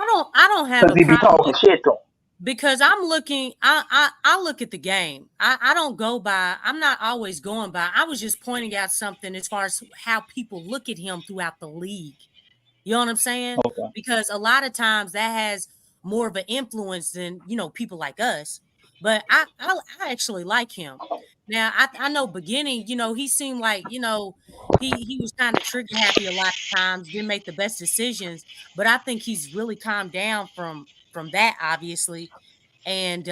[SPEAKER 3] don't have
[SPEAKER 2] Because
[SPEAKER 3] a
[SPEAKER 2] he be
[SPEAKER 3] problem
[SPEAKER 2] talking
[SPEAKER 3] with
[SPEAKER 2] shit to him.
[SPEAKER 3] because I'm looking. I look at the game. I don't go by. I'm not always going by. I was just pointing out something as far as how people look at him throughout the league. You know what I'm saying?
[SPEAKER 2] Okay.
[SPEAKER 3] Because a lot of times that has more of an influence than people like us. But I actually like him. Now I know beginning, he seemed like he was kind of trigger happy a lot of times, didn't make the best decisions. But I think he's really calmed down from that, obviously. And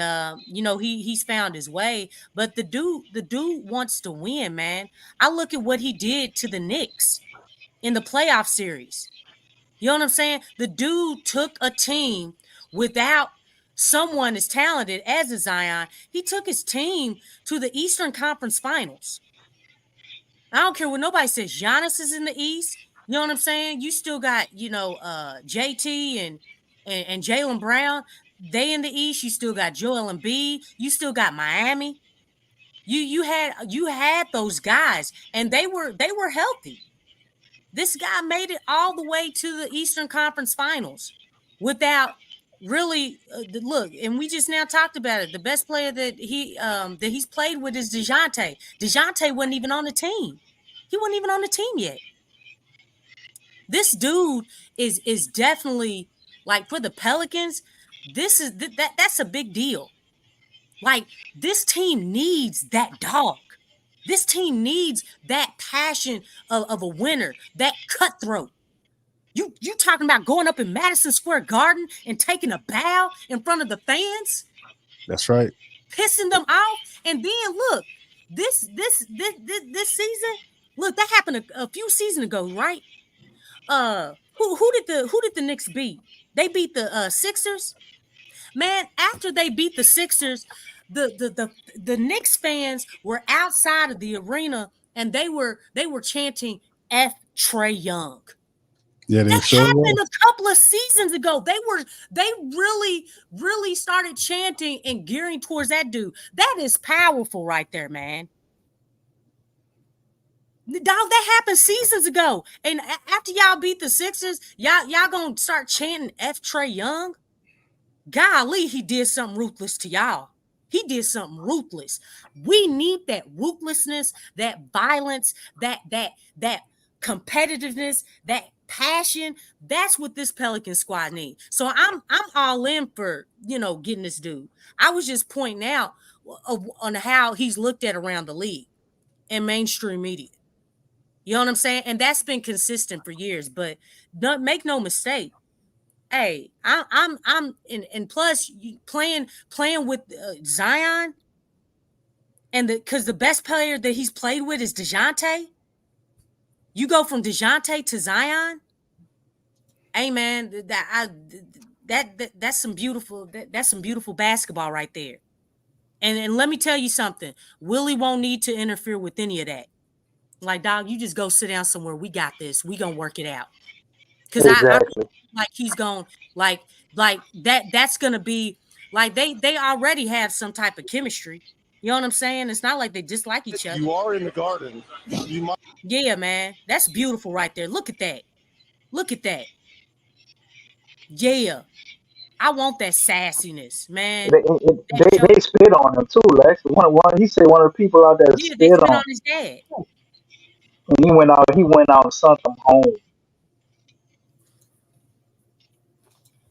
[SPEAKER 3] he's found his way. But the dude wants to win, man. I look at what he did to the Knicks in the playoff series. You know what I'm saying? The dude took a team without someone as talented as a Zion. He took his team to the Eastern Conference Finals. I don't care what nobody says. Giannis is in the East. You know what I'm saying? You still got, JT and Jalen Brown. They in the East. You still got Joel Embiid. You still got Miami. You had those guys, and they were healthy. This guy made it all the way to the Eastern Conference Finals without really look, and we just now talked about it. The best player that he's played with is DeJounte. DeJounte wasn't even on the team. He wasn't even on the team yet. This dude is definitely, like, for the Pelicans. That's a big deal. Like, this team needs that dog. This team needs that passion of a winner, that cutthroat. You talking about going up in Madison Square Garden and taking a bow in front of the fans?
[SPEAKER 1] That's right.
[SPEAKER 3] Pissing them off. And then look, this season, look, that happened a few seasons ago, right? Who did the Knicks beat? They beat the Sixers. Man, after they beat the Sixers, the Knicks fans were outside of the arena and they were chanting F Trae Young.
[SPEAKER 1] Yeah,
[SPEAKER 3] that happened a couple of seasons ago. They really started chanting and gearing towards that dude. That is powerful right there, man. Dog, that happened seasons ago. And after y'all beat the Sixers, y'all gonna start chanting F Trae Young? Golly, he did something ruthless to y'all. He did something ruthless. We need that ruthlessness, that violence, that competitiveness, that passion. That's what this Pelican squad needs. So I'm all in for, getting this dude. I was just pointing out on how he's looked at around the league and mainstream media. You know what I'm saying? And that's been consistent for years. But make no mistake. Hey, I'm and plus playing with Zion, and because the best player that he's played with is DeJounte. You go from DeJounte to Zion. Hey man, that's some beautiful basketball right there. And let me tell you something, Willie won't need to interfere with any of that. Like, dog, you just go sit down somewhere. We got this. We gonna work it out. Because
[SPEAKER 2] exactly.
[SPEAKER 3] I like he's going like that's gonna be like they already have some type of chemistry. You know what I'm saying? It's not like they dislike each other.
[SPEAKER 4] You are in the garden.
[SPEAKER 3] Yeah, man. That's beautiful right there. Look at that. Look at that. Yeah. I want that sassiness, man.
[SPEAKER 2] They spit on him too, Lex. He said one of the people out there
[SPEAKER 3] they spit on his dad.
[SPEAKER 2] And he went out and sent them home.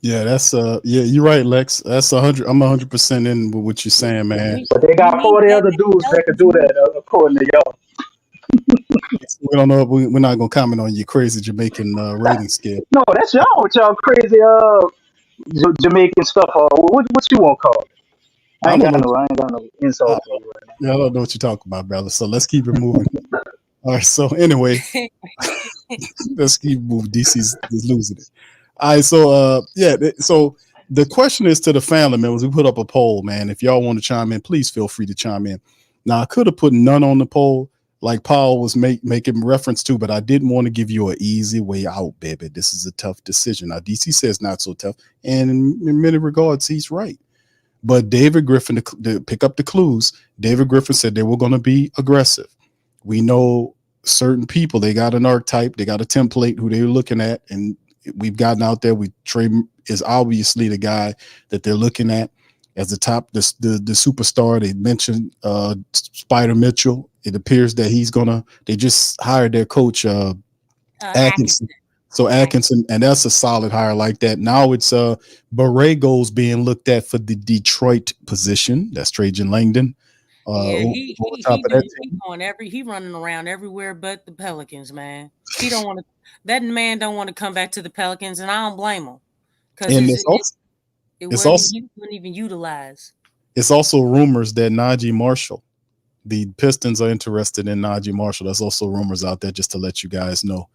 [SPEAKER 1] Yeah, that's you're right, Lex. That's 100. I'm 100% in with what you're saying, man.
[SPEAKER 2] But they got 40 other dudes that could do that, according to y'all.
[SPEAKER 1] We don't know. We're not gonna comment on your crazy Jamaican rating scale.
[SPEAKER 2] No, that's y'all with y'all crazy Jamaican stuff. What you want to call it? I ain't got no insult for you right now.
[SPEAKER 1] Yeah, I don't know what you're talking about, brother. So let's keep it moving. All right. So anyway, let's keep moving. DC's losing it. All right. So so the question is to the family members. We put up a poll, man. If y'all want to chime in, please feel free to chime in. Now I could have put none on the poll, like Paul was making reference to, but I didn't want to give you an easy way out, baby. This is a tough decision. Now DC says not so tough, and in many regards, he's right. But David Griffin, to pick up the clues, David Griffin said they were going to be aggressive. We know certain people, they got an archetype, they got a template who they're looking at, and we've gotten out there. Trae is obviously the guy that they're looking at as the top, the superstar. They mentioned Spider Mitchell. It appears that they just hired their coach, Atkinson. So Atkinson, and that's a solid hire like that. Now it's Borrego's being looked at for the Detroit position. That's Trajan Langdon.
[SPEAKER 3] He running around everywhere but the Pelicans, man. He don't want to. That man don't want to come back to the Pelicans, and I don't blame him because he wasn't even utilized.
[SPEAKER 1] It's also rumors that Najee Marshall, the Pistons are interested in Najee Marshall. There's also rumors out there, just to let you guys know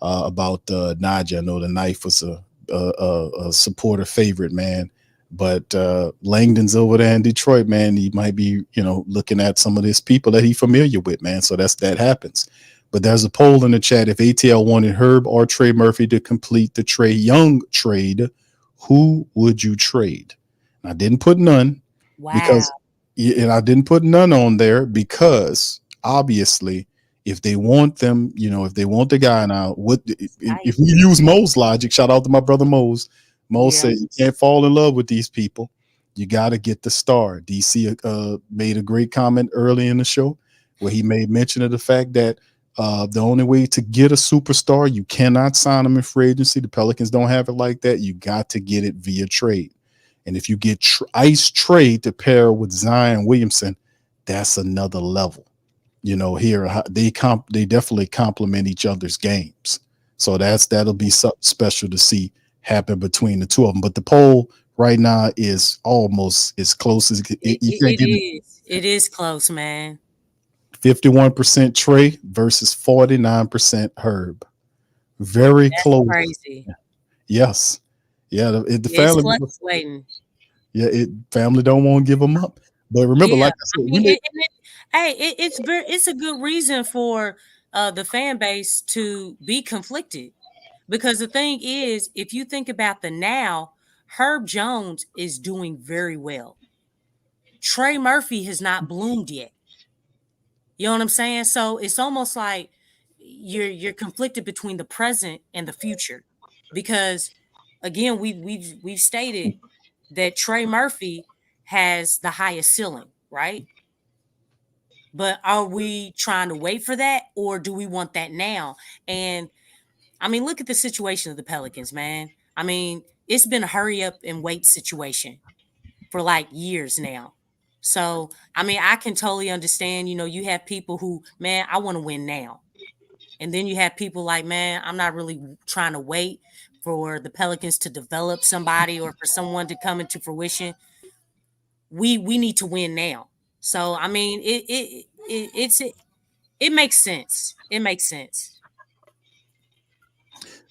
[SPEAKER 1] about Najee. I know the Knife was a supporter favorite, man. But Langdon's over there in Detroit, man. He might be, looking at some of these people that he's familiar with, man. So that happens. But there's a poll in the chat. If ATL wanted Herb or Trey Murphy to complete the Trae Young trade, who would you trade? And I didn't put none.
[SPEAKER 3] Wow.
[SPEAKER 1] And I didn't put none on there because obviously, if they want them, if they want the guy now, if we use Mo's logic, shout out to my brother Mose, Mo
[SPEAKER 3] Yeah.
[SPEAKER 1] said you can't fall in love with these people. You got to get the star. DC made a great comment early in the show where he made mention of the fact that the only way to get a superstar, you cannot sign them in free agency. The Pelicans don't have it like that. You got to get it via trade. And if you get ice trade to pair with Zion Williamson, that's another level. Here they definitely complement each other's games. So that'll be something special to see happen between the two of them. But the poll right now is almost as close as you can't get it.
[SPEAKER 3] It is close, man.
[SPEAKER 1] 51% Trae versus 49% Herb. Very
[SPEAKER 3] That's
[SPEAKER 1] close.
[SPEAKER 3] crazy.
[SPEAKER 1] Yes. Yeah. The
[SPEAKER 3] It's
[SPEAKER 1] family.
[SPEAKER 3] fluctuating.
[SPEAKER 1] Yeah. Family don't want to give them up. But remember, like I said,
[SPEAKER 3] it's a good reason for the fan base to be conflicted, because the thing is, if you think about the now, Herb Jones is doing very well. Trey Murphy has not bloomed yet. You know what I'm saying? So it's almost like you're conflicted between the present and the future, because again, we've stated that Trey Murphy has the highest ceiling, right? But are we trying to wait for that, or do we want that now? And I mean, look at the situation of the Pelicans, man. I mean, it's been a hurry up and wait situation for like years now. So, I mean, I can totally understand, you have people who, man, I want to win now. And then you have people like, man, I'm not really trying to wait for the Pelicans to develop somebody or for someone to come into fruition. We need to win now. So, I mean, it makes sense. It makes sense.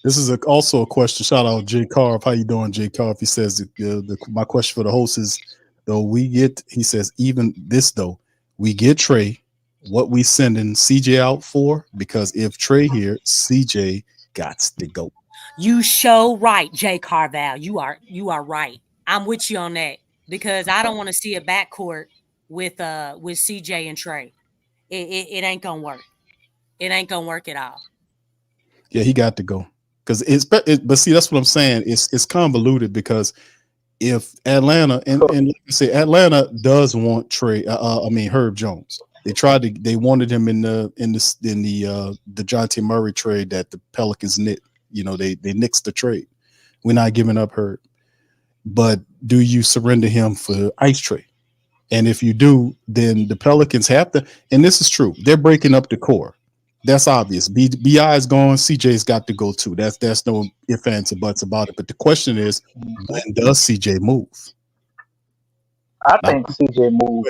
[SPEAKER 1] This is also a question. Shout out Jay Carve. How you doing, Jay Carve? He says my question for the host is, he says, even this though, we get Trae, what we sending CJ out for? Because if Trae here, CJ got to go.
[SPEAKER 3] You show right, Jay Carval. You are right. I'm with you on that, because I don't want to see a backcourt with CJ and Trae. It ain't gonna work. It ain't gonna work at all.
[SPEAKER 1] Yeah, he got to go. Because but see, that's what I'm saying. It's convoluted because if Atlanta and like I say, Atlanta does want Trae. Herb Jones. They wanted him in the DeJounte Murray trade that the Pelicans knit. They nixed the trade. We're not giving up Herb, but do you surrender him for ice trade? And if you do, then the Pelicans have to. And this is true. They're breaking up the core. That's obvious. BI is gone. CJ's got to go too. That's no ifs, ands, or buts about it. But the question is, when does CJ move?
[SPEAKER 2] I think CJ moves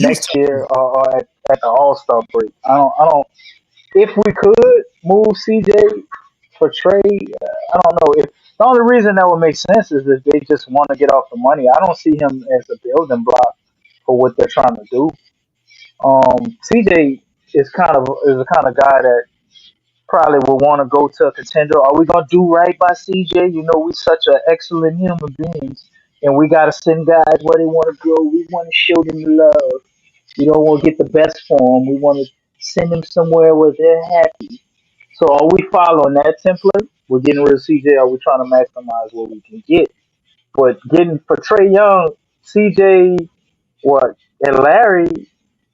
[SPEAKER 2] next year or at the All-Star break. I don't. If we could move CJ for trade, I don't know. If the only reason that would make sense is if they just want to get off the money. I don't see him as a building block for what they're trying to do. CJ is the kind of guy that probably will want to go to a contender. Are we gonna do right by CJ? We're such an excellent human beings, and we gotta send guys where they want to go. We want to show them love. We don't want to get the best for them. We want to send them somewhere where they're happy. So are we following that template? We're getting rid of CJ. Are we trying to maximize what we can get? But getting for Trae Young, CJ, and Larry,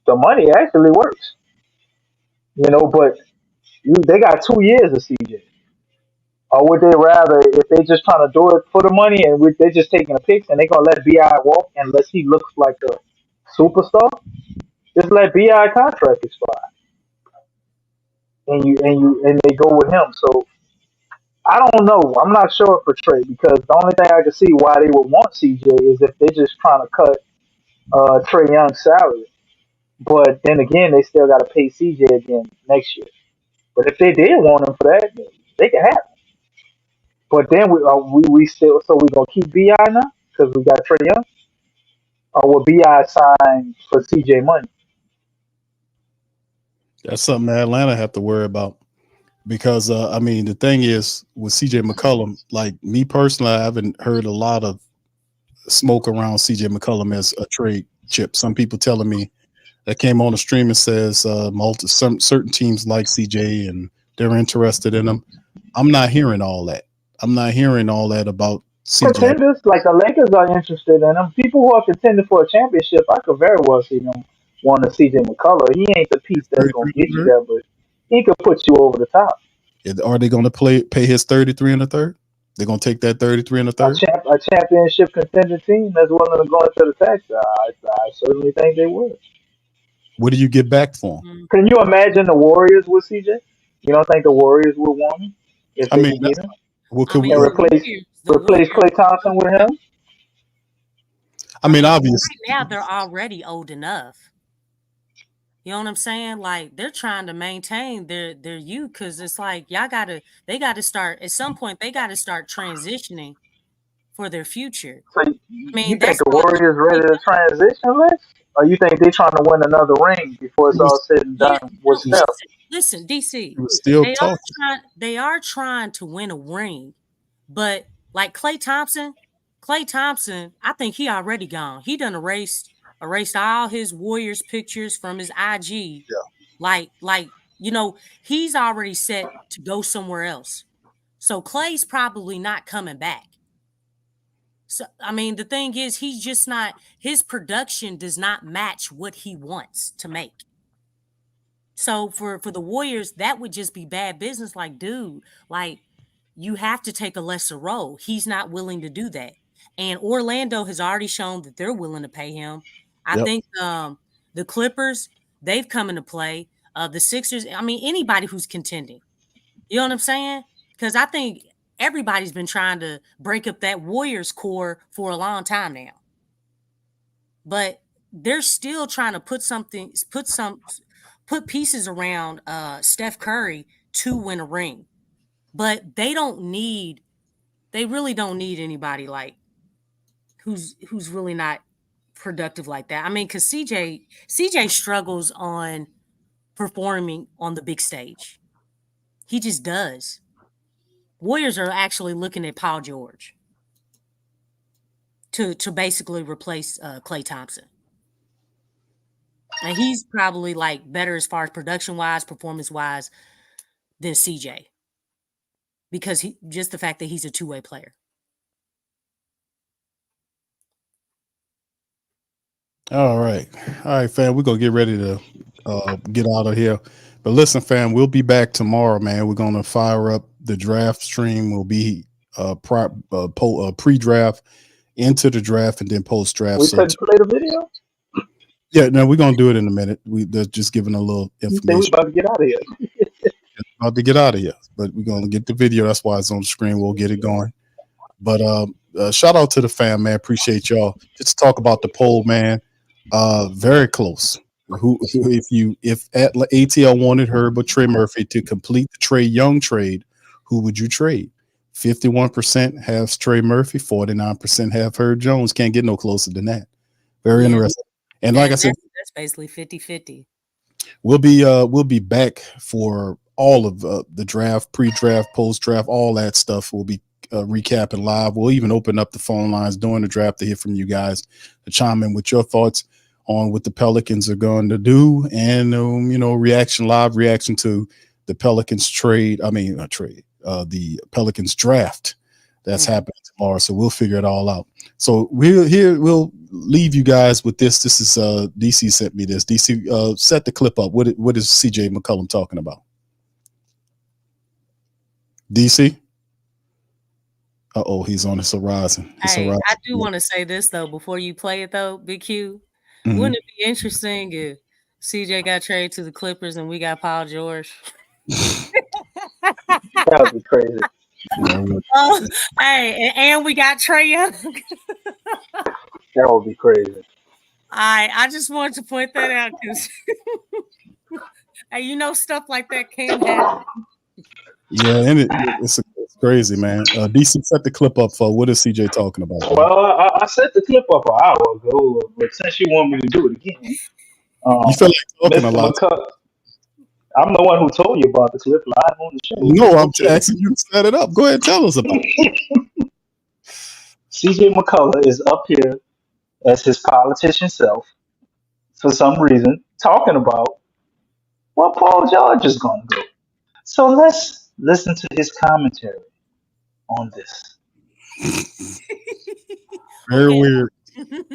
[SPEAKER 2] the money actually works. But they got 2 years of CJ. Or would they rather, if they just trying to do it for the money and they're just taking a pick and they gonna let Bi walk unless he looks like a superstar? Just let Bi contract expire, and they go with him. So I don't know. I'm not sure for Trae because the only thing I can see why they would want CJ is if they're just trying to cut Trae Young's salary. But then again, they still got to pay CJ again next year. But if they did want him for that, they can have him. But then we still we gonna keep Bi now because we got Trae Young, or will Bi sign for CJ money?
[SPEAKER 1] That's something that Atlanta have to worry about because the thing is with CJ McCollum, like me personally, I haven't heard a lot of smoke around CJ McCollum as a trade chip. Some people telling me that came on the stream and says certain teams like CJ and they're interested in him. I'm not hearing all that. I'm not hearing all that about CJ.
[SPEAKER 2] Contenders like the Lakers are interested in him. People who are contending for a championship, I could very well see them wanting CJ McCullough. He ain't the piece that's gonna
[SPEAKER 1] 33
[SPEAKER 2] get
[SPEAKER 1] and a
[SPEAKER 2] you
[SPEAKER 1] third?
[SPEAKER 2] there, but he could put you over the top.
[SPEAKER 1] Are they going to pay his 33 and a third? They're going to take that 33 and a third.
[SPEAKER 2] A championship contender team that's willing to go into the tax. I certainly think they would.
[SPEAKER 1] What do you get back for him?
[SPEAKER 3] Mm.
[SPEAKER 2] Can you imagine the Warriors with CJ? You don't think the Warriors would want him if
[SPEAKER 1] I
[SPEAKER 2] they
[SPEAKER 1] mean,
[SPEAKER 2] could get him
[SPEAKER 1] what
[SPEAKER 3] I
[SPEAKER 1] could
[SPEAKER 3] mean,
[SPEAKER 1] we?
[SPEAKER 2] and
[SPEAKER 3] the
[SPEAKER 2] replace
[SPEAKER 3] Warriors.
[SPEAKER 2] Klay Thompson with him?
[SPEAKER 1] I
[SPEAKER 3] I
[SPEAKER 1] mean,
[SPEAKER 3] mean,
[SPEAKER 1] obviously,
[SPEAKER 3] right now they're already old enough. You know what I'm saying? Like they're trying to maintain their youth because it's like they gotta start at some point. They got to start transitioning for their future.
[SPEAKER 2] So
[SPEAKER 3] I
[SPEAKER 2] you
[SPEAKER 3] mean,
[SPEAKER 2] think
[SPEAKER 3] that's
[SPEAKER 2] the
[SPEAKER 3] why. Look
[SPEAKER 2] Warriors
[SPEAKER 3] at Klay
[SPEAKER 2] ready to
[SPEAKER 3] Thompson.
[SPEAKER 2] transition, Lex? Or you think they're trying to win another ring before
[SPEAKER 1] he
[SPEAKER 2] it's all
[SPEAKER 1] was
[SPEAKER 2] said and
[SPEAKER 3] Yeah,
[SPEAKER 2] done with
[SPEAKER 3] no,
[SPEAKER 2] Steph?
[SPEAKER 3] listen, DC.
[SPEAKER 1] he was still
[SPEAKER 3] They are
[SPEAKER 1] talking.
[SPEAKER 3] trying to win a ring, but like Klay Thompson, I think he already gone. He done erased all his Warriors pictures from his IG.
[SPEAKER 1] Yeah.
[SPEAKER 3] Like he's already set to go somewhere else. So Clay's probably not coming back. So I mean, the thing is, he's just not. His production does not match what he wants to make. So for the Warriors, that would just be bad business. Like, dude, like you have to take a lesser role. He's not willing to do that. And Orlando has already shown that they're willing to pay him. I
[SPEAKER 1] Yep.
[SPEAKER 3] think the Clippers, they've come into play. The Sixers, I mean, anybody who's contending. You know what I'm saying? Because I think everybody's been trying to break up that Warriors core for a long time now. But they're still trying to put pieces around Steph Curry to win a ring. But they really don't need anybody like who's really not productive like that. I mean, because CJ struggles on performing on the big stage. He just does. Warriors are actually looking at Paul George to basically replace Klay Thompson. And he's probably like better as far as production wise, performance wise than CJ. Because just the fact that he's a two-way player.
[SPEAKER 1] All right, fam. We're gonna get ready to get out of here. But listen, fam, we'll be back tomorrow, man. We're gonna fire up the draft stream. We'll be pre-draft into the draft and then post-draft.
[SPEAKER 2] We
[SPEAKER 1] So
[SPEAKER 2] couldn't play the video.
[SPEAKER 1] yeah, no, we're gonna do it in a minute. They're just giving a little
[SPEAKER 2] You say we
[SPEAKER 1] information.
[SPEAKER 2] about to get out of here.
[SPEAKER 1] About to get out of here, but we're gonna get the video. That's why it's on the screen. We'll get it going. But shout out to the fam, man. Appreciate y'all. Just to talk about the poll, man. Very close. If ATL wanted Herb or Trey Murphy to complete the Trae Young trade, who would you trade? 51% has Trey Murphy, 49% have Herb Jones. Can't get no closer than that. Very interesting. And like I said,
[SPEAKER 3] that's basically 50-50.
[SPEAKER 1] we'll be back for all of the draft, pre-draft, post-draft, all that stuff. We'll be recapping live. We'll even open up the phone lines during the draft to hear from you guys, to chime in with your thoughts on what the Pelicans are going to do, and live reaction to the Pelicans trade. I mean, not trade. The Pelicans draft that's happening tomorrow. So we'll figure it all out. So we'll leave you guys with this. This is DC sent me this. DC, set the clip up. What is CJ McCollum talking about? DC? He's on his horizon.
[SPEAKER 3] Hey, I do want to say this though before you play it though, Big Q.
[SPEAKER 1] Mm-hmm.
[SPEAKER 3] Wouldn't it be interesting if CJ got traded to the Clippers and we got Paul George?
[SPEAKER 2] That would be crazy.
[SPEAKER 3] Hey, and we got Trae Young.
[SPEAKER 2] That would be crazy.
[SPEAKER 3] I just wanted to point that out because hey, stuff like that can happen.
[SPEAKER 1] Yeah, and it's crazy, man. DC, set the clip up for what is CJ talking about? Man?
[SPEAKER 2] Well, I set the clip up an hour ago, but since you want me to do it again,
[SPEAKER 1] you feel like talking
[SPEAKER 2] Mr.
[SPEAKER 1] a lot.
[SPEAKER 2] I'm the one who told you about the clip live on the show.
[SPEAKER 1] No, I'm asking you to set it up. Go ahead, tell us about it.
[SPEAKER 2] CJ McCullough is up here as his politician self for some reason talking about Paul George is going to do. So let's listen to his commentary on this.
[SPEAKER 1] Very weird.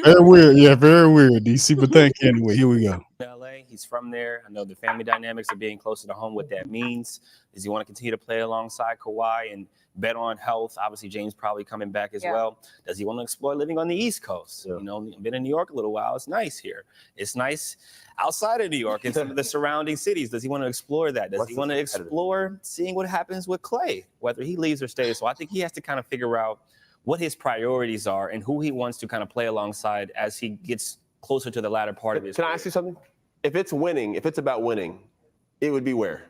[SPEAKER 1] Very weird. Yeah, very weird, DC. But thank you anyway. Here we go.
[SPEAKER 4] LA. He's from there. I know the family dynamics of being closer to home, what that means. Does he want to continue to play alongside Kawhi and bet on health? Obviously, James probably coming back as well. Does he want to explore living on the East Coast? You know, been in New York a little while. It's nice here. It's nice outside of New York and some of the surrounding cities. Does he want to explore that? Does he want to explore seeing what happens with Clay, whether he leaves or stays? So I think he has to kind of figure out what his priorities are and who he wants to kind of play alongside as he gets closer to the latter part of his career.
[SPEAKER 5] Can I ask you something? If it's winning, if it's about winning, it would be where?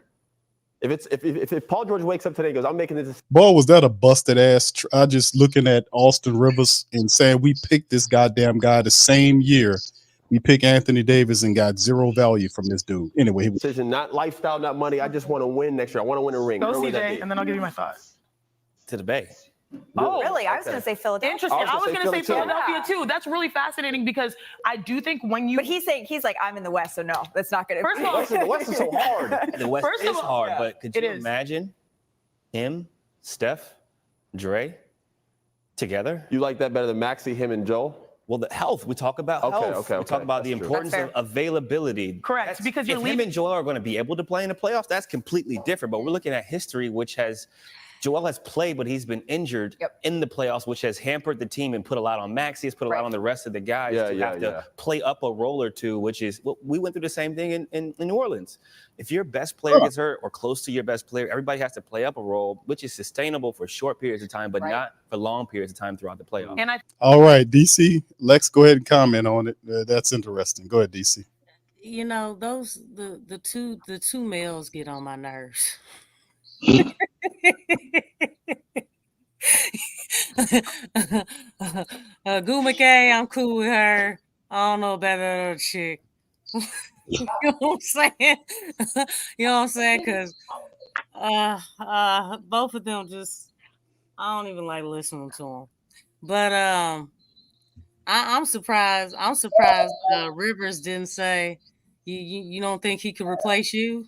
[SPEAKER 5] If Paul George wakes up today and goes, I'm making this.
[SPEAKER 1] Boy, was that a busted ass. I just looking at Austin Rivers and saying we picked this goddamn guy the same year. We picked Anthony Davis and got zero value from this dude. Anyway,
[SPEAKER 5] decision, not lifestyle, not money. I just want to win next year. I want to win a ring.
[SPEAKER 6] Go CJ, and then I'll give you my thoughts.
[SPEAKER 4] To the Bay.
[SPEAKER 6] Oh,
[SPEAKER 7] really? I was going to say Philadelphia.
[SPEAKER 6] Interesting. I was going to say Philadelphia too. That's really fascinating because I do think when you.
[SPEAKER 7] But he's like, I'm in the West, so no, that's not going to.
[SPEAKER 6] First of all,
[SPEAKER 5] the West is so hard.
[SPEAKER 4] The West is hard, but could you imagine him, Steph, Dre together?
[SPEAKER 5] You like that better than Maxey, him, and Joel?
[SPEAKER 4] Well, the health. We talk about health. We talk about the importance of availability.
[SPEAKER 6] Correct. Because
[SPEAKER 4] if him and Joel are going to be able to play in the playoffs, that's completely different. But we're looking at history, which has. Joel has played, but he's been injured in the playoffs, which has hampered the team and put a lot on Maxey. It's put a lot on the rest of the guys to have to play up a role or two, which is we went through the same thing in New Orleans. If your best player gets hurt or close to your best player, everybody has to play up a role, which is sustainable for short periods of time, but not for long periods of time throughout the playoffs.
[SPEAKER 1] All right, DC, Lex, go ahead and comment on it. That's interesting. Go ahead, DC.
[SPEAKER 3] You know, the two males get on my nerves. Goo McKay, I'm cool with her. I don't know about that other chick. You know what I'm saying? You know what I'm saying? Because both of them just, I don't even like listening to them. But I'm surprised. Rivers didn't say you don't think he could replace you.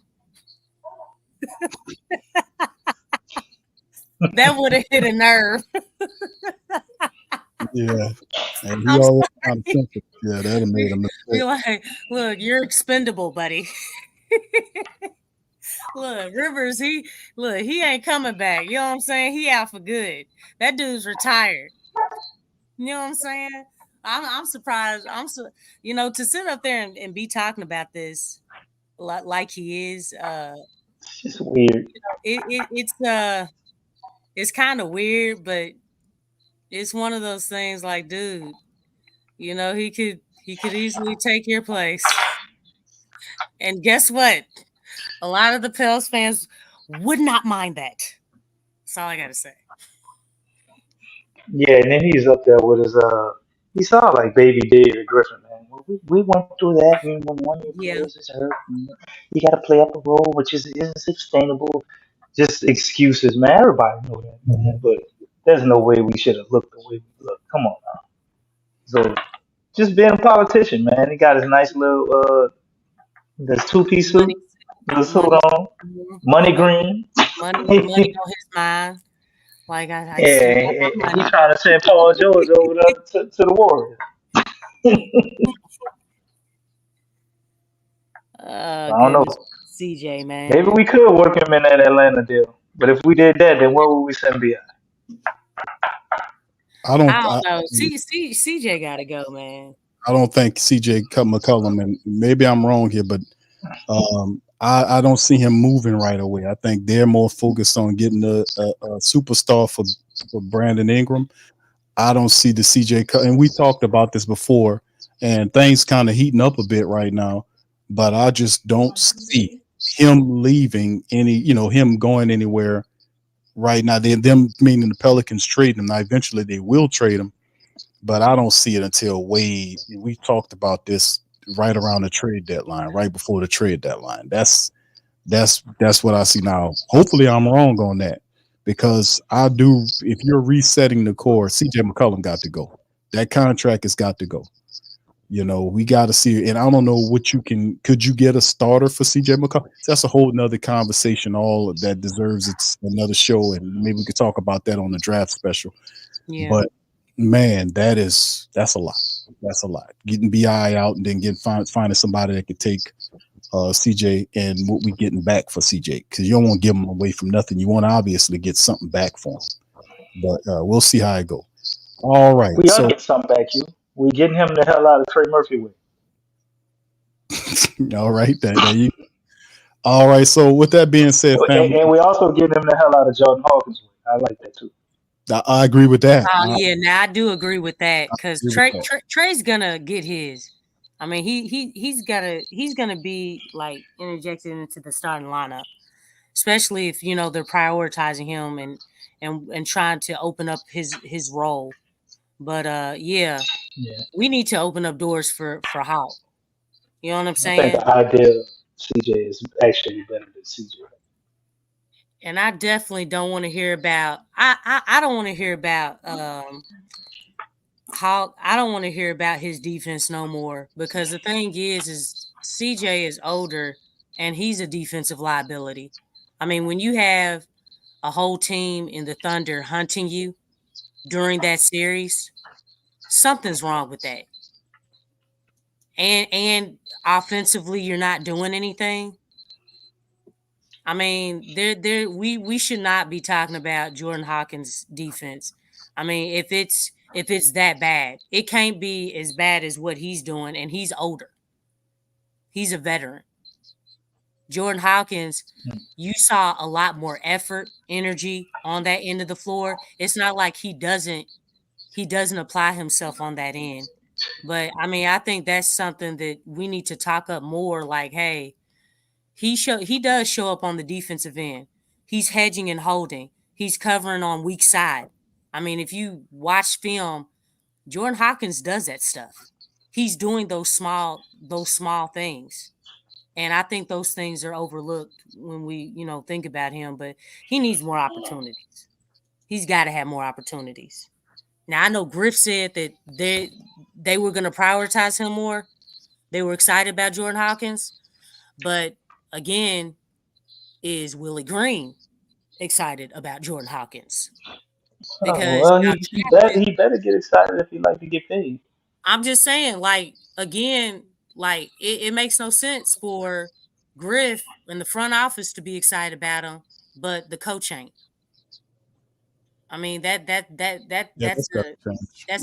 [SPEAKER 3] That would have hit a nerve.
[SPEAKER 1] Yeah. And he always kind of sensitive. Yeah, that'd have made a mistake.
[SPEAKER 3] You're like, look, you're expendable, buddy. Look, Rivers, he ain't coming back. You know what I'm saying? He out for good. That dude's retired. You know what I'm saying? I'm surprised. To sit up there and be talking about this like he is.
[SPEAKER 2] It's just weird.
[SPEAKER 3] It's kind of weird, but it's one of those things like, dude, he could easily take your place. And guess what? A lot of the Pels fans would not mind that. That's all I got to say.
[SPEAKER 2] Yeah, and then he's up there with his he saw like baby David Griffin, man. We went through that when one of your players is hurt. You got to play up a role, which isn't sustainable. Just excuses, man. Everybody know that, man. But there's no way we should have looked the way we looked. Come on now. So just being a politician, man. He got his nice little this two-piece suit, little suit on, money green.
[SPEAKER 3] Money on his mind. Like
[SPEAKER 2] he's trying to send Paul George over there to the Warriors. I don't know.
[SPEAKER 3] CJ, man.
[SPEAKER 2] Maybe we could work him in that Atlanta deal. But if we did that, then where would we send B.I.?
[SPEAKER 1] I don't
[SPEAKER 3] know. CJ got to go, man.
[SPEAKER 1] I don't think CJ McCollum, and maybe I'm wrong here, but I don't see him moving right away. I think they're more focused on getting a superstar for Brandon Ingram. I don't see the CJ, and we talked about this before, and things kind of heating up a bit right now, but I just don't see him leaving him going anywhere right now. Them meaning the Pelicans trading him. Now, eventually they will trade him, but I don't see it until we talked about this right around the trade deadline, right before the trade deadline. That's what I see now. Hopefully I'm wrong on that, because if you're resetting the core, CJ McCollum got to go. That contract has got to go. We got to see, and I don't know what could you get a starter for CJ McCollum? That's a whole nother conversation. All of that deserves another show, and maybe we could talk about that on the draft special.
[SPEAKER 3] Yeah.
[SPEAKER 1] But man, that's a lot. That's a lot. Getting BI out and then finding somebody that could take CJ and what we getting back for CJ, because you don't want to give him away from nothing. You want to obviously get something back for him. But we'll see how it go. All right.
[SPEAKER 2] We are getting something back, you. We getting him the hell out of Trey Murphy with.
[SPEAKER 1] All right. There you. All right. So with that being said, family,
[SPEAKER 2] and we also getting him the hell out of Jordan Hawkins with. I like that too.
[SPEAKER 1] I agree with that.
[SPEAKER 3] Yeah, now I do agree with that, because Trey's gonna get his. I mean, he's gonna be like interjected into the starting lineup, especially if they're prioritizing him and trying to open up his role. But yeah, we need to open up doors for Hawk. You know what I'm saying?
[SPEAKER 2] I think the idea of CJ is actually better than CJ.
[SPEAKER 3] And I definitely don't want to hear about. I don't want to hear about Hawk. I don't want to hear about his defense no more, because the thing is CJ is older and he's a defensive liability. I mean, when you have a whole team in the Thunder hunting you during that series, something's wrong with that. And offensively, you're not doing anything. I mean, we should not be talking about Jordan Hawkins' defense. I mean, if it's that bad, it can't be as bad as what he's doing, and he's older. He's a veteran. Jordan Hawkins, you saw a lot more effort, energy on that end of the floor. It's not like he doesn't apply himself on that end. But I mean, I think that's something that we need to talk up more. Like, hey, he does show up on the defensive end. He's hedging and holding. He's covering on weak side. I mean, if you watch film, Jordan Hawkins does that stuff. He's doing those small things. And I think those things are overlooked when we, think about him. But he needs more opportunities. He's got to have more opportunities. Now, I know Griff said that they were going to prioritize him more. They were excited about Jordan Hawkins. But again, is Willie Green excited about Jordan Hawkins? Because
[SPEAKER 2] he better get excited if he like to get paid.
[SPEAKER 3] I'm just saying, it makes no sense for Griff and the front office to be excited about him, but the coach ain't. I mean, that's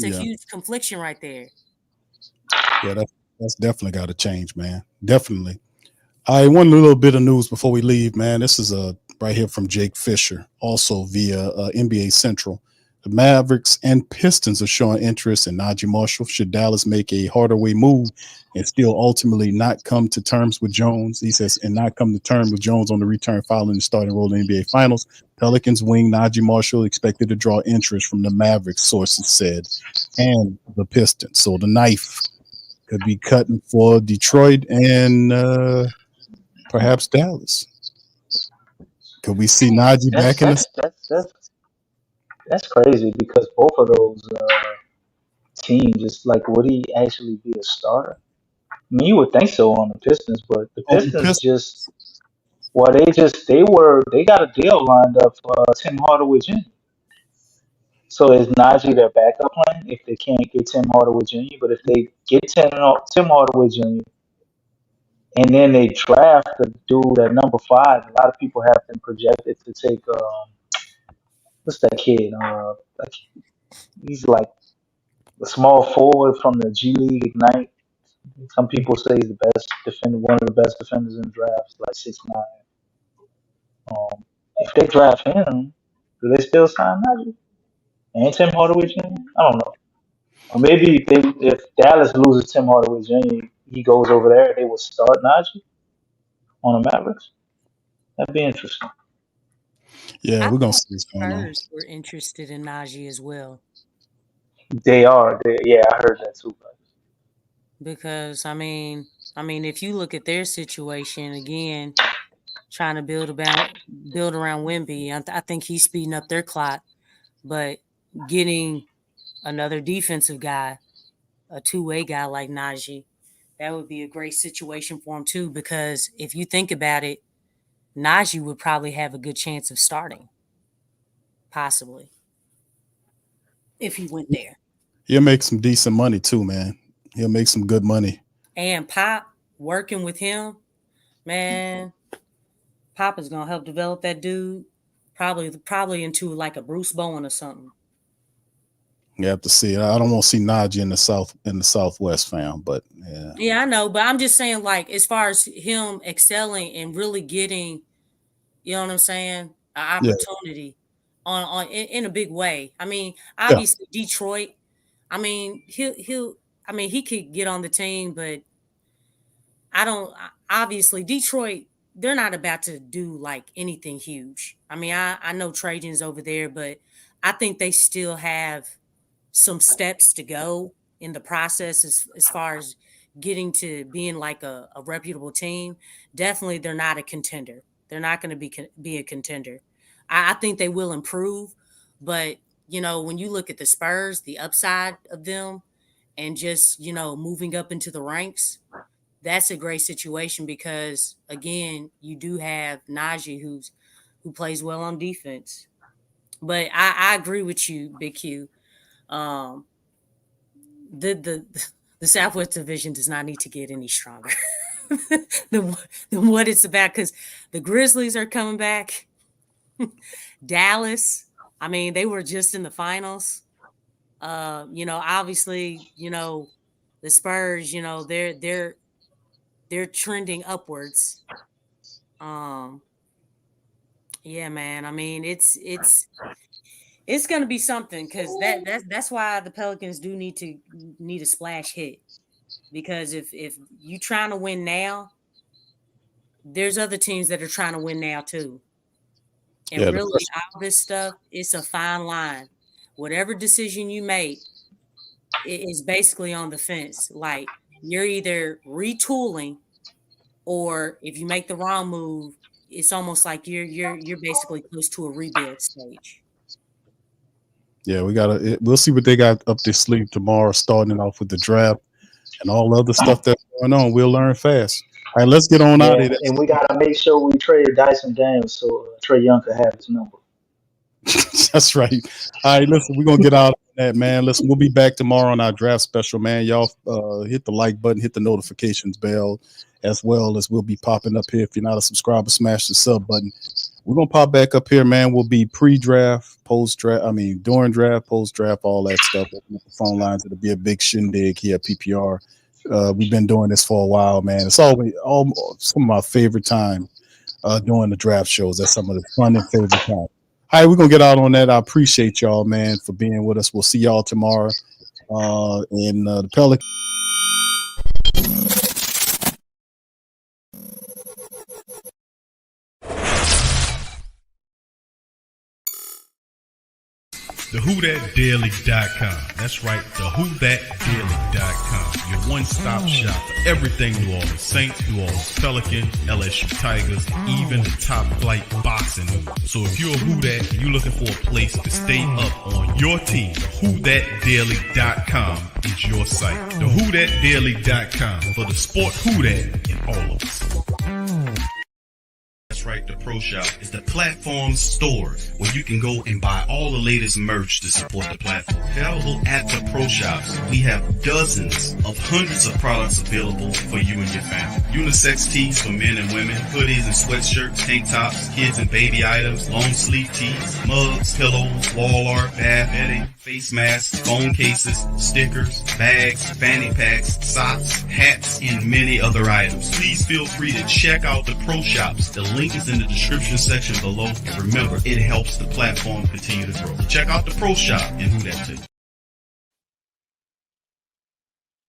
[SPEAKER 3] a huge confliction right there.
[SPEAKER 1] Yeah, that's definitely got to change, man. Definitely. I one little bit of news before we leave, man. This is right here from Jake Fisher, also via NBA Central. The Mavericks and Pistons are showing interest in Najee Marshall. Should Dallas make a harder way move and still ultimately not come to terms with Jones? He says, and not come to terms with Jones on the return following the starting role in the NBA Finals. Pelicans wing Najee Marshall expected to draw interest from the Mavericks, sources said, and the Pistons. So the knife could be cutting for Detroit and perhaps Dallas. Could we see Najee back in the?
[SPEAKER 2] That's crazy, because both of those teams, just like, would he actually be a starter? I mean, you would think so on the Pistons, but the Pistons they got a deal lined up for Tim Hardaway Jr. So is Najee their backup plan if they can't get Tim Hardaway Jr.? But if they get Tim Hardaway Jr. and then they draft the dude at number 5, a lot of people have been projected to take what's that kid? He's like a small forward from the G League Ignite. Some people say he's the best defender, one of the best defenders in the draft, like 6'9". If they draft him, do they still sign Najee and Tim Hardaway Jr.? I don't know. Or maybe if Dallas loses Tim Hardaway Jr., he goes over there, they will start Najee on the Mavericks. That'd be interesting.
[SPEAKER 1] Yeah, we're gonna see what's going on.
[SPEAKER 3] We're interested in Najee as well.
[SPEAKER 2] They are. Yeah, I heard that too.
[SPEAKER 3] Because I mean, if you look at their situation again, trying to build around Wemby, I think he's speeding up their clock. But getting another defensive guy a two-way guy like Najee, that would be a great situation for him too, because if you think about it, Najee would probably have a good chance of starting, possibly, if he went there.
[SPEAKER 1] He'll make some decent money too, man. He'll make some good money.
[SPEAKER 3] And Pop, working with him, man, Pop is going to help develop that dude probably into like a Bruce Bowen or something.
[SPEAKER 1] You have to see it. I don't want to see Najee in the Southwest, fam, but yeah.
[SPEAKER 3] Yeah, I know, but I'm just saying, like, as far as him excelling and really getting, you know what I'm saying, an opportunity in a big way. I mean, obviously Detroit. I mean, he could get on the team, but obviously Detroit, they're not about to do like anything huge. I mean, I know Trajan's over there, but I think they still have some steps to go in the process as far as getting to being like a reputable team. Definitely, they're not a contender. They're not going to be a contender. I think they will improve, but when you look at the Spurs, the upside of them, and just moving up into the ranks, that's a great situation because again, you do have Najee who plays well on defense. But I agree with you, Big Q. The Southwest Division does not need to get any stronger than what it's about, because the Grizzlies are coming back. Dallas, I mean, they were just in the finals. Obviously, the Spurs, they're trending upwards. Yeah, man. I mean, it's going to be something, because that's why the Pelicans do need a splash hit, because if you trying to win now, there's other teams that are trying to win now too. And really, all this stuff, it's a fine line. Whatever decision you make, it is basically on the fence. Like, you're either retooling, or if you make the wrong move, it's almost like you're basically close to a rebuild stage.
[SPEAKER 1] Yeah, we'll see what they got up their sleeve tomorrow, starting off with the draft and all the other stuff that's going on. We'll learn fast. All right, let's get on out of here.
[SPEAKER 2] And we got to make sure we trade Dyson Daniels so Trae Young can have his number.
[SPEAKER 1] That's right. All right, listen, we're going to get out of that, man. Listen, we'll be back tomorrow on our draft special, man. Y'all hit the like button, hit the notifications bell, as well as we'll be popping up here. If you're not a subscriber, smash the sub button. We're going to pop back up here, man. We'll be pre-draft, post-draft, during draft, post-draft, all that stuff. Open up the phone lines. It'll be a big shindig here at PPR. We've been doing this for a while, man. It's always some of my favorite time doing the draft shows. That's some of the fun and favorite time. All right, we're going to get out on that. I appreciate y'all, man, for being with us. We'll see y'all tomorrow in the Pelicans.
[SPEAKER 8] TheWhoThatDaily.com. That's right, TheWhoThatDaily.com. Your one-stop shop for everything New Orleans Saints, New Orleans Pelicans, LSU Tigers, even the top flight boxing news. So if you're a Who That and you're looking for a place to stay up on your team, TheWhoThatDaily.com is your site. TheWhoThatDaily.com for the sport Who That in all of us. That's right, the Pro Shop is the platform store where you can go and buy all the latest merch to support the platform. Available at the Pro Shops, we have dozens of hundreds of products available for you and your family. Unisex tees for men and women, hoodies and sweatshirts, tank tops, kids and baby items, long sleeve tees, mugs, pillows, wall art, bath bedding, face masks, phone cases, stickers, bags, fanny packs, socks, hats, and many other items. Please feel free to check out the Pro Shops. The link is in the description section below. And remember, it helps the platform continue to grow. Check out the Pro Shop and Who That too.